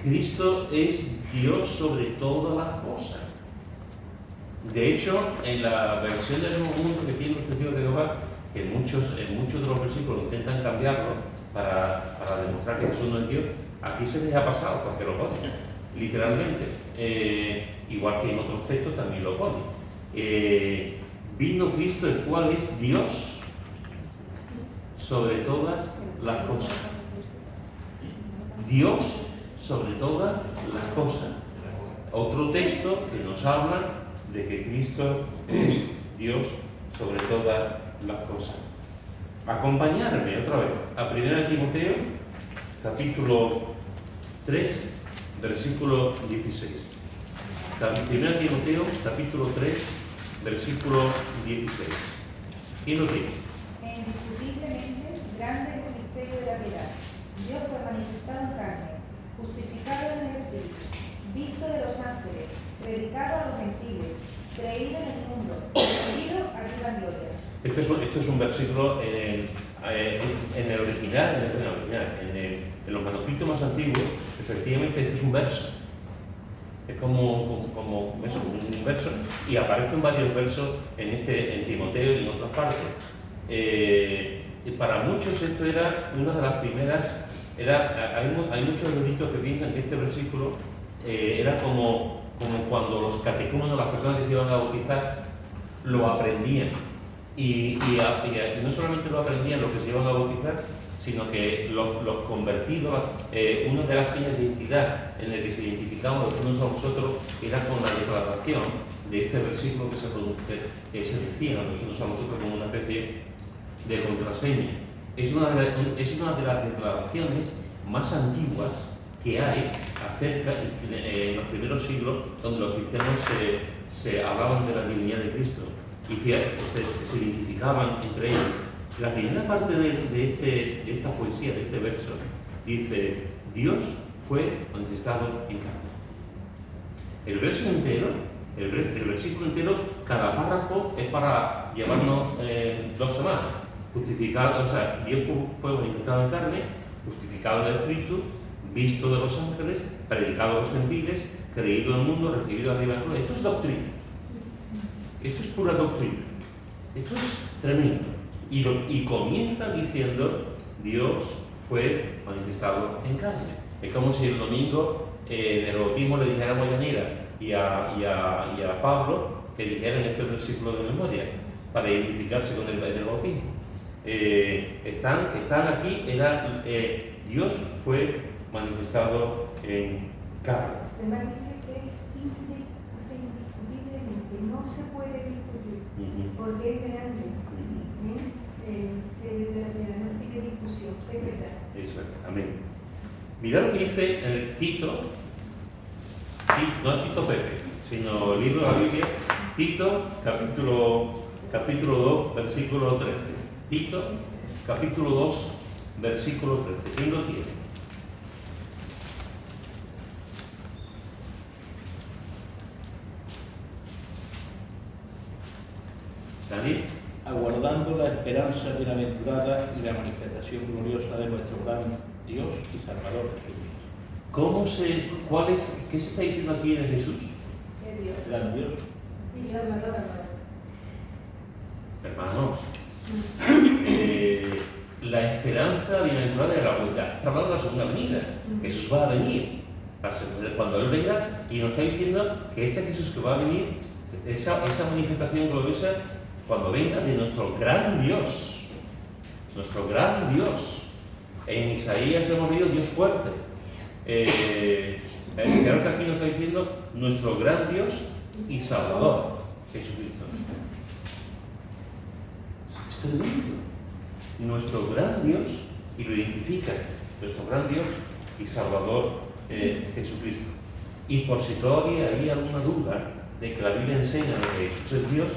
Cristo es Dios sobre todas las cosas. De hecho, en la versión del Nuevo Mundo que tiene los testigos de Jehová, que en muchos de los versículos intentan cambiarlo para demostrar que Jesús no es Dios, aquí se les ha pasado porque lo pone, literalmente. Igual que en otros textos también lo pone. Vino Cristo, el cual es Dios sobre todas las cosas. Dios sobre todas las cosas. Otro texto que nos habla de que Cristo es Dios sobre todas las cosas. Acompañarme otra vez a 1 Timoteo, capítulo 3, versículo 16. 1 Timoteo, capítulo 3, versículo 16. ¿Quién lo tiene? Indiscutiblemente, grande es el misterio de la piedad. Dios fue manifestado en carne, justificado en el Espíritu, visto de los ángeles, predicado a los gentiles, creído en el mundo, recibido arriba en gloria. Esto es un versículo en el original, en los manuscritos más antiguos, efectivamente este es un verso. Es como eso, un verso, y aparecen varios versos en Timoteo y en otras partes. Y para muchos esto era una de las primeras, hay muchos eruditos que piensan que este versículo era como cuando los catecúmenos, las personas que se iban a bautizar, lo aprendían. Y no solamente lo aprendían los que se iban a bautizar, sino que los convertidos, una de las señas de identidad en el que se identificaban los unos a los otros era con la declaración de este versículo que se decían los unos a los otros como una especie de contraseña. Es una de las declaraciones más antiguas que hay acerca, en los primeros siglos, donde los cristianos se hablaban de la divinidad de Cristo y se identificaban entre ellos. La primera parte de esta poesía, de este verso, dice: Dios fue manifestado en carne. El verso entero, el versículo entero, cada párrafo es para llevarnos 2 semanas. Justificado, o sea, Dios fue manifestado en carne, justificado en el Espíritu, visto de los ángeles, predicado a los gentiles, creído en el mundo, recibido arriba en gloria. Esto es doctrina. Esto es pura doctrina. Esto es tremendo. Y comienza diciendo: Dios fue manifestado en carne. Es como si el domingo en el bautismo le dijera a Moyanira y a Pablo que dijeran este versículo de memoria para identificarse con el bautismo. Están aquí, Dios fue manifestado en carne. Además dice que indiscutiblemente no se puede discutir porque es grande. No tiene discusión, es verdad. Es verdad, amén. Mirad lo que dice el Tito, no es Tito Pepe, sino el libro de la Biblia, Tito, capítulo 2, versículo 13. Tito, capítulo 2, versículo 13. ¿Quién lo tiene? ¿Nadie? Aguardando la esperanza bienaventurada y la manifestación gloriosa de nuestro gran Dios y Salvador Jesucristo. ¿Qué se está diciendo aquí de Jesús? Gran Dios Y Salvador. Hermanos, la esperanza bienaventurada de la voluntad. Está hablando de la segunda venida. Jesús va a venir. Cuando Él venga, y nos está diciendo que este Jesús que va a venir, esa manifestación gloriosa, cuando venga de nuestro gran Dios. Nuestro gran Dios. En Isaías hemos leído Dios fuerte. Claro que aquí nos está diciendo nuestro gran Dios y Salvador, Jesucristo. Es tremendo. Nuestro gran Dios, y lo identificas, nuestro gran Dios y Salvador, Jesucristo. Y por si todavía hay alguna duda de que la Biblia enseña que Jesús es Dios,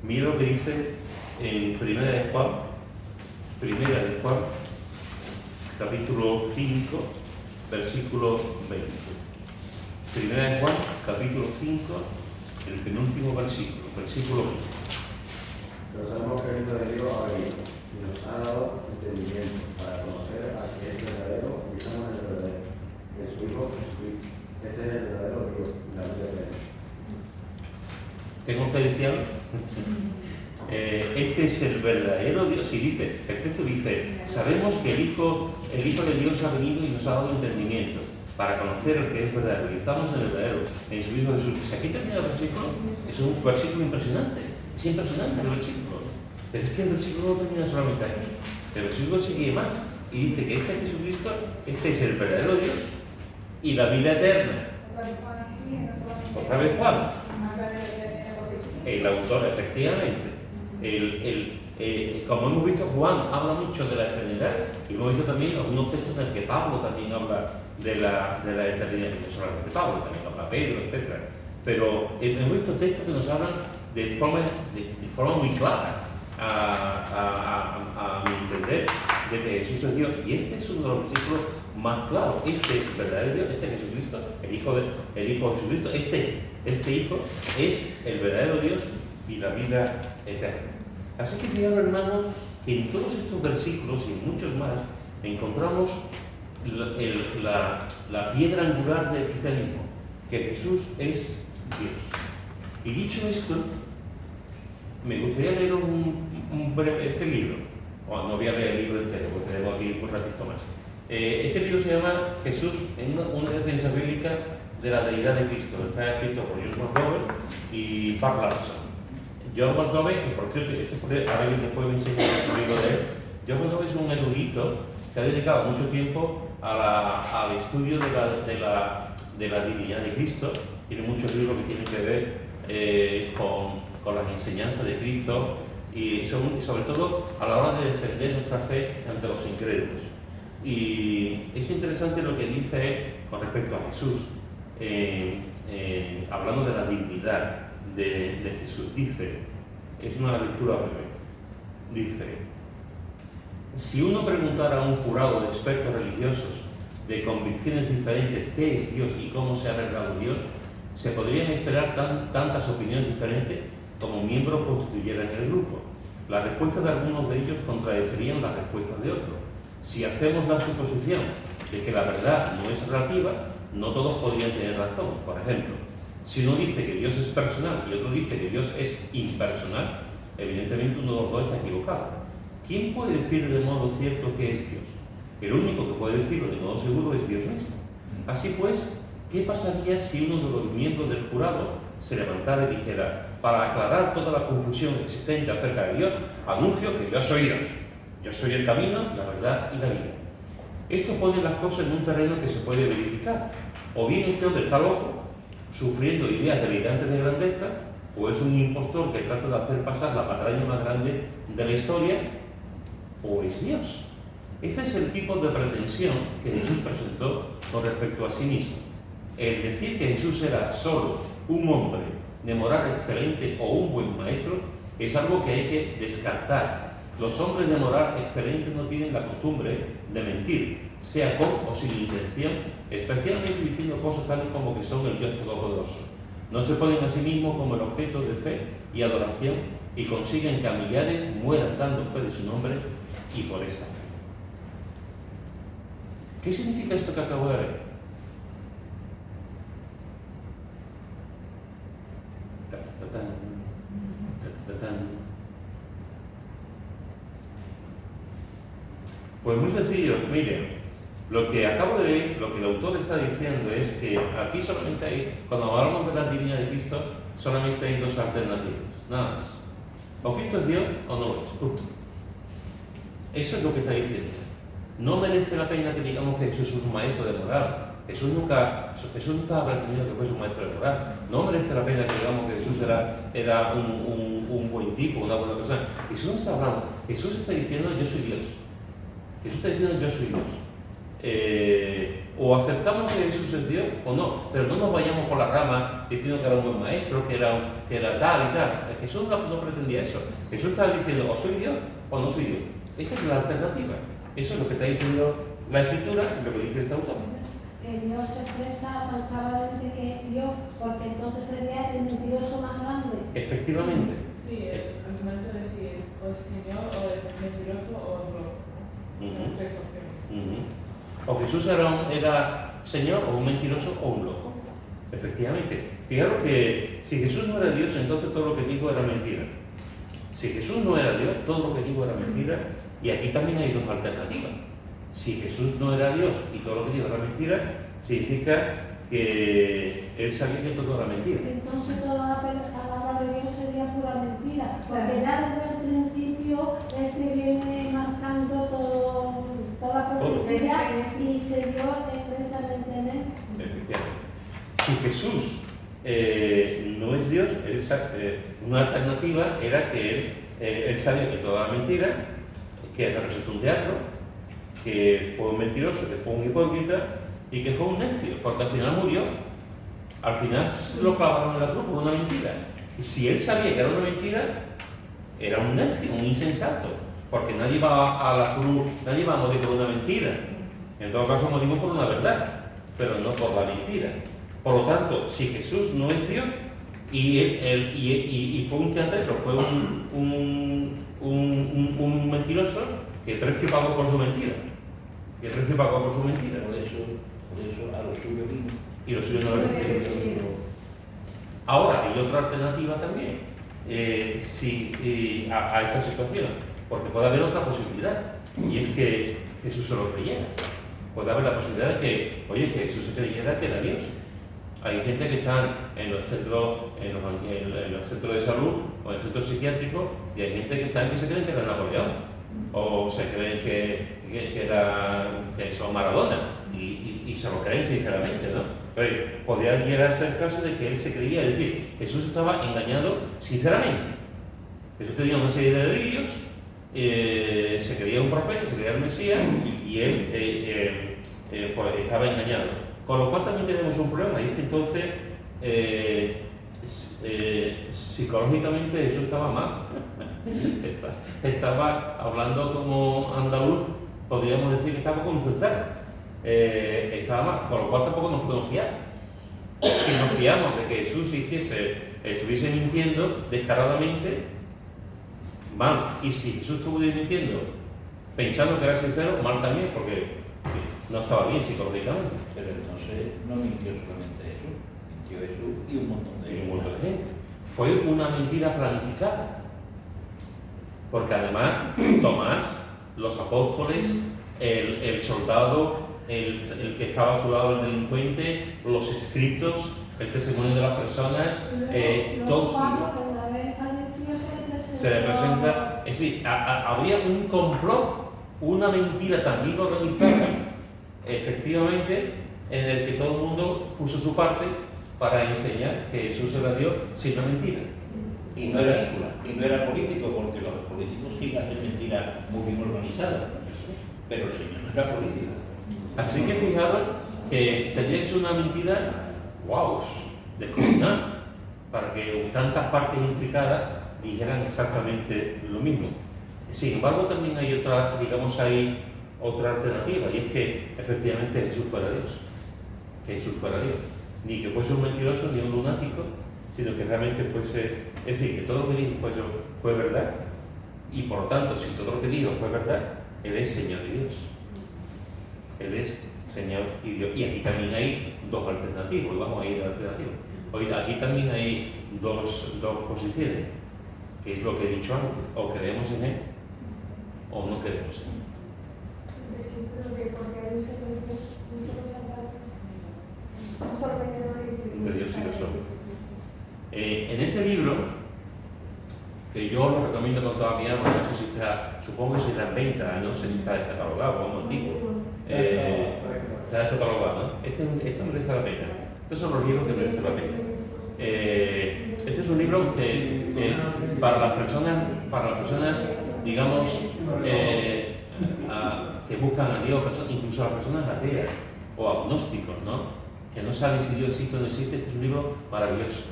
mira lo que dice en Primera de Juan, capítulo 5, versículo 20. Primera de Juan, capítulo 5, el penúltimo versículo 20. Pero sabemos que el Hijo de Dios ha venido y nos ha dado entendimiento para conocer a que es verdadero y somos el verdadero, que es su Hijo Jesucristo. Este es el verdadero Dios, la vida eterna. ¿Tengo que decir algo? Este es el verdadero Dios. Y dice, el texto dice: sabemos que el Hijo de Dios ha venido y nos ha dado entendimiento para conocer el que es verdadero. Y estamos en el verdadero, en su Hijo Jesús. Si aquí termina el versículo, es un versículo impresionante. Es impresionante el versículo. Pero es que el versículo no termina solamente aquí. El versículo sigue más y dice que este Jesucristo, este es el verdadero Dios y la vida eterna. Otra vez Juan. El autor, efectivamente. Como hemos visto, Juan habla mucho de la eternidad y hemos visto también algunos textos en los que Pablo también habla de la eternidad, no solamente Pablo, también habla Pedro, etc. Pero hemos visto textos que nos hablan de forma muy clara, a mi entender, de que Jesús es Dios. Y este es uno de los versículos más claros. Este es el verdadero Dios, este es Jesucristo, el Hijo de Jesucristo. Este Hijo es el verdadero Dios y la vida eterna. Así que fijaros, hermanos, que en todos estos versículos y en muchos más encontramos la piedra angular del cristianismo, que Jesús es Dios. Y dicho esto, me gustaría leer este libro. Bueno, no voy a leer el libro entero, porque tenemos aquí un ratito más. Este libro se llama Jesús en una defensa bíblica de la deidad de Cristo. Está escrito por John McDowell y Park Larson. John McDowell, que por cierto, ahora después me enseño el libro de él. John McDowell es un erudito que ha dedicado mucho tiempo al estudio de la divinidad de Cristo. Tiene muchos libros que tienen que ver con las enseñanzas de Cristo y sobre todo a la hora de defender nuestra fe ante los incrédulos. Y es interesante lo que dice con respecto a Jesús, hablando de la divinidad de Jesús. Dice, es una lectura breve, dice: si uno preguntara a un jurado de expertos religiosos de convicciones diferentes qué es Dios y cómo se ha revelado Dios, se podrían esperar tantas opiniones diferentes como miembros constituyeran el grupo. Las respuestas de algunos de ellos contradecirían las respuestas de otros. Si hacemos la suposición de que la verdad no es relativa, no todos podrían tener razón. Por ejemplo, si uno dice que Dios es personal y otro dice que Dios es impersonal, evidentemente uno de los dos está equivocado. ¿Quién puede decir de modo cierto que es Dios? El único que puede decirlo de modo seguro es Dios mismo. Así pues, ¿qué pasaría si uno de los miembros del jurado se levantara y dijera: para aclarar toda la confusión existente acerca de Dios, anuncio que yo soy Dios? Yo soy el camino, la verdad y la vida. Esto pone las cosas en un terreno que se puede verificar. O bien este hombre está loco, sufriendo ideas delirantes de grandeza, o es un impostor que trata de hacer pasar la patraña más grande de la historia, o es Dios. Este es el tipo de pretensión que Jesús presentó con respecto a sí mismo. El decir que Jesús era solo un hombre de moral excelente o un buen maestro es algo que hay que descartar. Los hombres de moral excelente no tienen la costumbre de mentir, sea con o sin intención, especialmente diciendo cosas tales como que son el Dios Todopoderoso. No se ponen a sí mismos como el objeto de fe y adoración y consiguen que a millares mueran dando fe de su nombre y por esta fe. ¿Qué significa esto que acabo de leer? Pues muy sencillo, miren, lo que acabo de leer, lo que el autor está diciendo es que aquí solamente hay, cuando hablamos de la divinidad de Cristo, solamente hay dos alternativas, nada más. O Cristo es Dios o no lo es, punto. Eso es lo que está diciendo. No merece la pena que digamos que Jesús es un maestro de moral. Jesús no estaba pretendiendo que fuese un maestro de moral. No merece la pena que digamos que Jesús era un buen tipo, una buena persona. Jesús no está hablando. Jesús está diciendo: yo soy Dios. Jesús está diciendo: yo soy Dios. O aceptamos que Jesús es Dios o no, pero no nos vayamos por la rama diciendo que era un buen maestro, que era tal y tal. Jesús no pretendía eso. Jesús estaba diciendo: o soy Dios o no soy Dios. Esa es la alternativa. Eso es lo que está diciendo la Escritura y lo que dice este autor. Que Dios se expresa tan claramente que es Dios, porque entonces sería el mentiroso más grande. Efectivamente. Sí, el argumento de si es Señor o es mentiroso o es loco. Tres opciones. O Jesús era Señor o un mentiroso o un loco. Efectivamente. Fijaros que si Jesús no era Dios, entonces todo lo que digo era mentira. Si Jesús no era Dios, todo lo que digo era mentira. Y aquí también hay dos alternativas. Si Jesús no era Dios y todo lo que digo era mentira, significa que Él sabía que todo era mentira. Entonces toda la palabra de Dios sería pura mentira, porque ya desde el principio Él te viene marcando mentira y se dio expresamente en él. Efectivamente. Si Jesús no es Dios, una alternativa era que él sabía que toda la mentira, que representó un teatro, que fue un mentiroso, que fue un hipócrita y que fue un necio, porque al final murió. Al final lo clavaron en la cruz por una mentira. Y si él sabía que era una mentira, era un necio, un insensato, porque nadie va a la cruz, nadie va a morir por una mentira. En todo caso morimos por una verdad, pero no por la mentira. Por lo tanto, si Jesús no es Dios y fue un teatrero, fue un mentiroso, ¿qué precio pagó por su mentira? ¿Qué precio pagó por su mentira? Por eso a lo suyo vino. Y lo suyo no lo recibió. Ahora, hay otra alternativa también a esta situación, porque puede haber otra posibilidad, y es que Jesús se lo creyera. Puede haber la posibilidad de que, oye, que Jesús se creyera que era Dios. Hay gente que está en los centros, en los centros de salud o en los centros psiquiátricos, y hay gente que se creen que era Napoleón, o se creen que son Maradona, y se lo creen sinceramente, ¿no? Pero podría llegar a ser el caso de que él se creía, es decir, Jesús estaba engañado sinceramente. Jesús tenía una serie de delirios, se creía un profeta, se creía el Mesías, y él pues estaba engañado. Con lo cual también tenemos un problema, y es que entonces psicológicamente Jesús estaba mal. Estaba hablando como andaluz, podríamos decir que estaba concentrado. Estaba mal, con lo cual tampoco nos podemos fiar. Si nos fiamos de que Jesús estuviese mintiendo descaradamente, mal. Y si Jesús estuviese mintiendo pensando que era sincero, mal también, porque no estaba bien psicológicamente. Pero entonces no mintió solamente Jesús, mintió Jesús y un montón de Y un montón de gente. Fue una mentira planificada. Porque además Tomás, los apóstoles, el soldado, el que estaba a su lado, el delincuente, los escritos, el testimonio de las personas, todos se le presenta. Es decir, habría un complot, una mentira tan bien organizada, efectivamente, en el que todo el mundo puso su parte para enseñar que Jesús era Dios sin la mentira. Y no era político, porque los políticos sí hacen mentiras muy bien organizadas, pero el Señor no era político. Así que fijaros que tendría que ser una mentira, wow, descomunal, para que tantas partes implicadas dijeran exactamente lo mismo. Sin embargo, también hay otra, otra alternativa, y es que efectivamente Jesús fuera Dios. Que Jesús fuera Dios. Ni que fuese un mentiroso ni un lunático, sino que realmente fuese, es decir, que todo lo que dijo fue verdad, y por lo tanto, si todo lo que dijo fue verdad, Él es Señor de Dios. Él es Señor y Dios. Y aquí también hay dos alternativas, y vamos a ir a alternativas. Hoy aquí también hay dos posiciones, que es lo que he dicho antes: o creemos en Él, o no creemos en Él. De Dios y los hombres. En este libro, que yo lo recomiendo con toda mi alma, no sé si está, supongo que si está en venta, no sé si está descatalogado o antiguo, está descatalogado, ¿no? Este merece la pena. Estos son los libros que merecen la pena. Este es un libro que para las personas, digamos, que buscan a Dios, incluso las personas ateas o agnósticos, ¿no? Que no saben si Dios existe o no existe. Este es un libro maravilloso,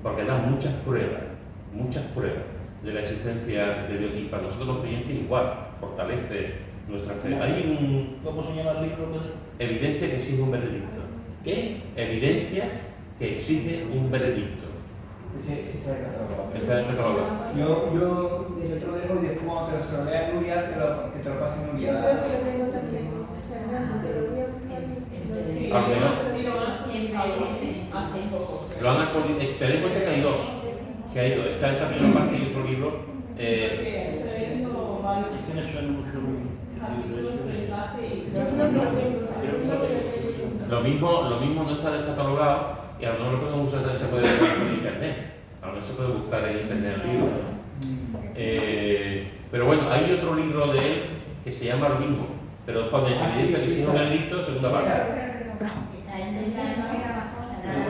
porque da muchas pruebas de la existencia de Dios, y para nosotros los creyentes igual, fortalece nuestra fe. ¿Cómo se llama el libro? Evidencia que exige un veredicto. ¿Qué? Evidencia que exige un veredicto. Sí, está descatalogado. Está descatalogado. Yo te lo dejo y después cuando te lo lea Nuria, que te lo pase Nuria. Yo creo que lo tengo también, Fernando, te lo digo. Sí, Ah, bueno. y lo han actualizado hace poco. Lo han actualizado. Ten en cuenta que hay dos. Está esta primera parte y otro libro. Porque estoy leyendo varios Es que me suena mucho capítulos de clase y Yo creo que lo tengo, Lo mismo no está descatalogado, y a lo mejor lo podemos usar, se puede buscar en internet. A lo mejor se puede buscar en internet el libro, ¿no? Pero bueno, hay otro libro de él que se llama lo mismo, Pero pone evidencia que si no delito, segunda parte. Está en el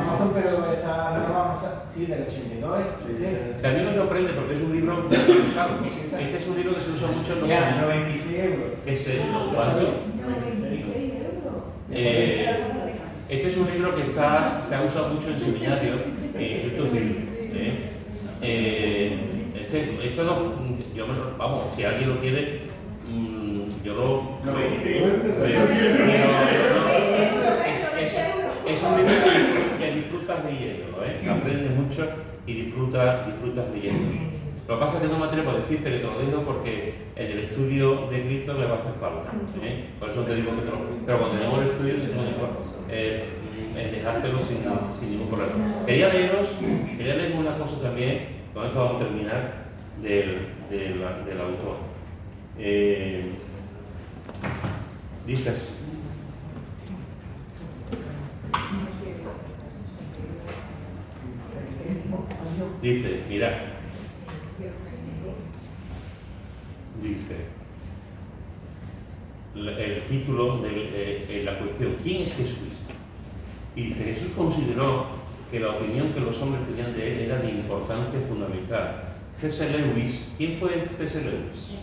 Amazon, pero está vamos a sí, del 82. Que a mí me sorprende porque es un libro muy usado. Este es un libro que se usa mucho en los Ya, años. 96 euros. Que es el Lo ¿cuánto? sabía. 96 euros. Este es un libro que se ha usado mucho en seminarios y en estos libros. Esto no, vamos, si alguien lo quiere, yo lo. Es un libro que disfrutas leyendo, aprendes mucho y disfrutas leyendo. Lo que pasa es que no me atrevo a decirte que te lo dejo porque en el estudio de Cristo me va a hacer falta. Por eso te digo que te lo. Pero cuando tenemos el estudio, te digo en dejártelo sin ningún problema. Quería leer una cosa también, con esto vamos a terminar, del autor. Dice así. Dice, mirad. Dice el título de la cuestión, ¿quién es Jesucristo? Y dice, Jesús consideró que la opinión que los hombres tenían de él era de importancia fundamental. C.S. Lewis, ¿quién fue C.S. Lewis?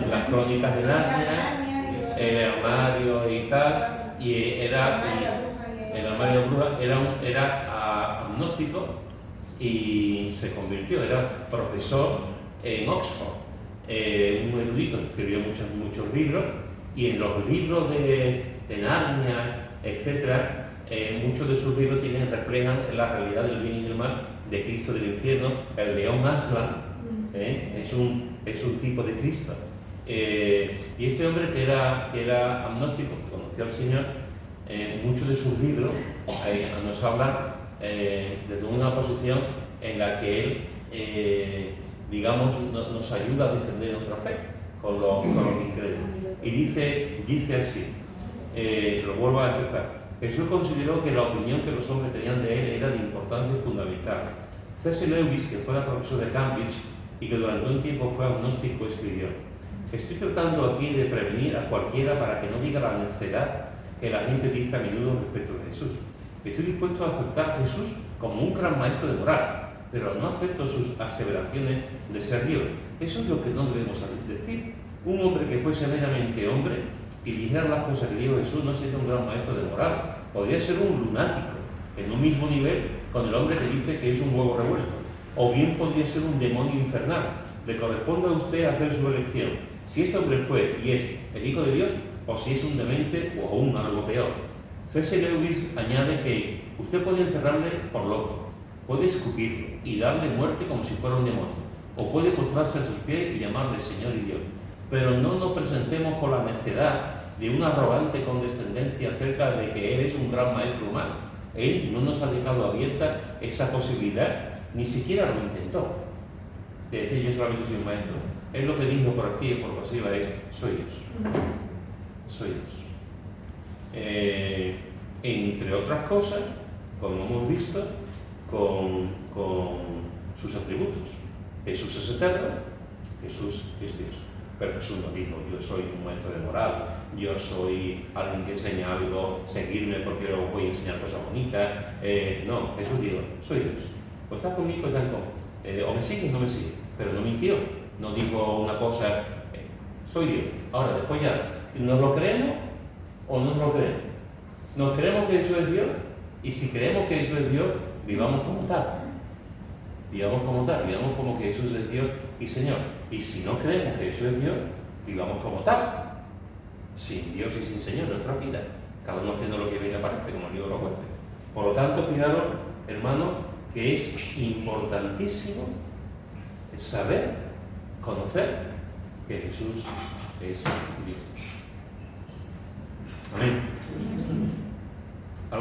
Las crónicas de Narnia, el armario y tal, y el armario de bruja era agnóstico y se convirtió, era profesor en Oxford, un erudito, escribió muchos libros, y en los libros de Narnia, etc., muchos de sus libros reflejan la realidad del bien y del mal, de Cristo del infierno. El león Aslan es un tipo de Cristo. Y este hombre que era agnóstico, que conoció al Señor, muchos de sus libros nos hablan desde una posición en la que él, digamos, nos ayuda a defender nuestra fe con los incrédulos. Y dice así, lo vuelvo a empezar. Jesús consideró que la opinión que los hombres tenían de él era de importancia fundamental. C.S. Lewis, que fuera profesor de Cambridge y que durante un tiempo fue agnóstico, escribió: estoy tratando aquí de prevenir a cualquiera para que no diga la necedad que la gente dice a menudo respecto de Jesús. Estoy dispuesto a aceptar a Jesús como un gran maestro de moral, pero no acepto sus aseveraciones de ser Dios. Eso es lo que no debemos decir. Un hombre que fuese meramente hombre y dijera las cosas que dijo Jesús no sería un gran maestro de moral. Podría ser un lunático, en un mismo nivel con el hombre que dice que es un huevo revuelto. O bien podría ser un demonio infernal. Le corresponde a usted hacer su elección. Si este hombre fue y es el Hijo de Dios, o si es un demente o aún algo peor. C.S. Lewis añade que usted puede encerrarle por loco, puede escupirlo y darle muerte como si fuera un demonio, o puede postrarse a sus pies y llamarle Señor y Dios. Pero no nos presentemos con la necedad de una arrogante condescendencia acerca de que Él es un gran maestro humano. Él no nos ha dejado abierta esa posibilidad, ni siquiera lo intentó, de decir yo solamente soy un maestro. Él lo que dijo por aquí y por pasiva es, soy Dios. Soy Dios. Entre otras cosas, como hemos visto, con sus atributos. Jesús es eterno, Jesús es Dios. Pero Jesús no dijo, yo soy un maestro de moral, yo soy alguien que enseña algo, seguirme porque luego voy a enseñar cosas bonitas. No, Jesús dijo, soy Dios. O estás conmigo o estás conmigo. O me sigues o no me sigues. Pero no mintió, no dijo una cosa, soy Dios. Ahora, después ya, ¿nos lo creemos o no nos lo creemos? ¿Nos creemos que Jesús es Dios? Y si creemos que Jesús es Dios, vivamos como tal. Vivamos como tal, vivamos como que Jesús es Dios y Señor. Y si no creemos que Jesús es Dios, vivamos como tal. Sin Dios y sin Señor, nuestra vida. Cada uno haciendo lo que bien le parece, como el libro lo jueces. Por lo tanto, fijaros, hermanos, que es importantísimo saber, conocer que Jesús es Dios. Amén.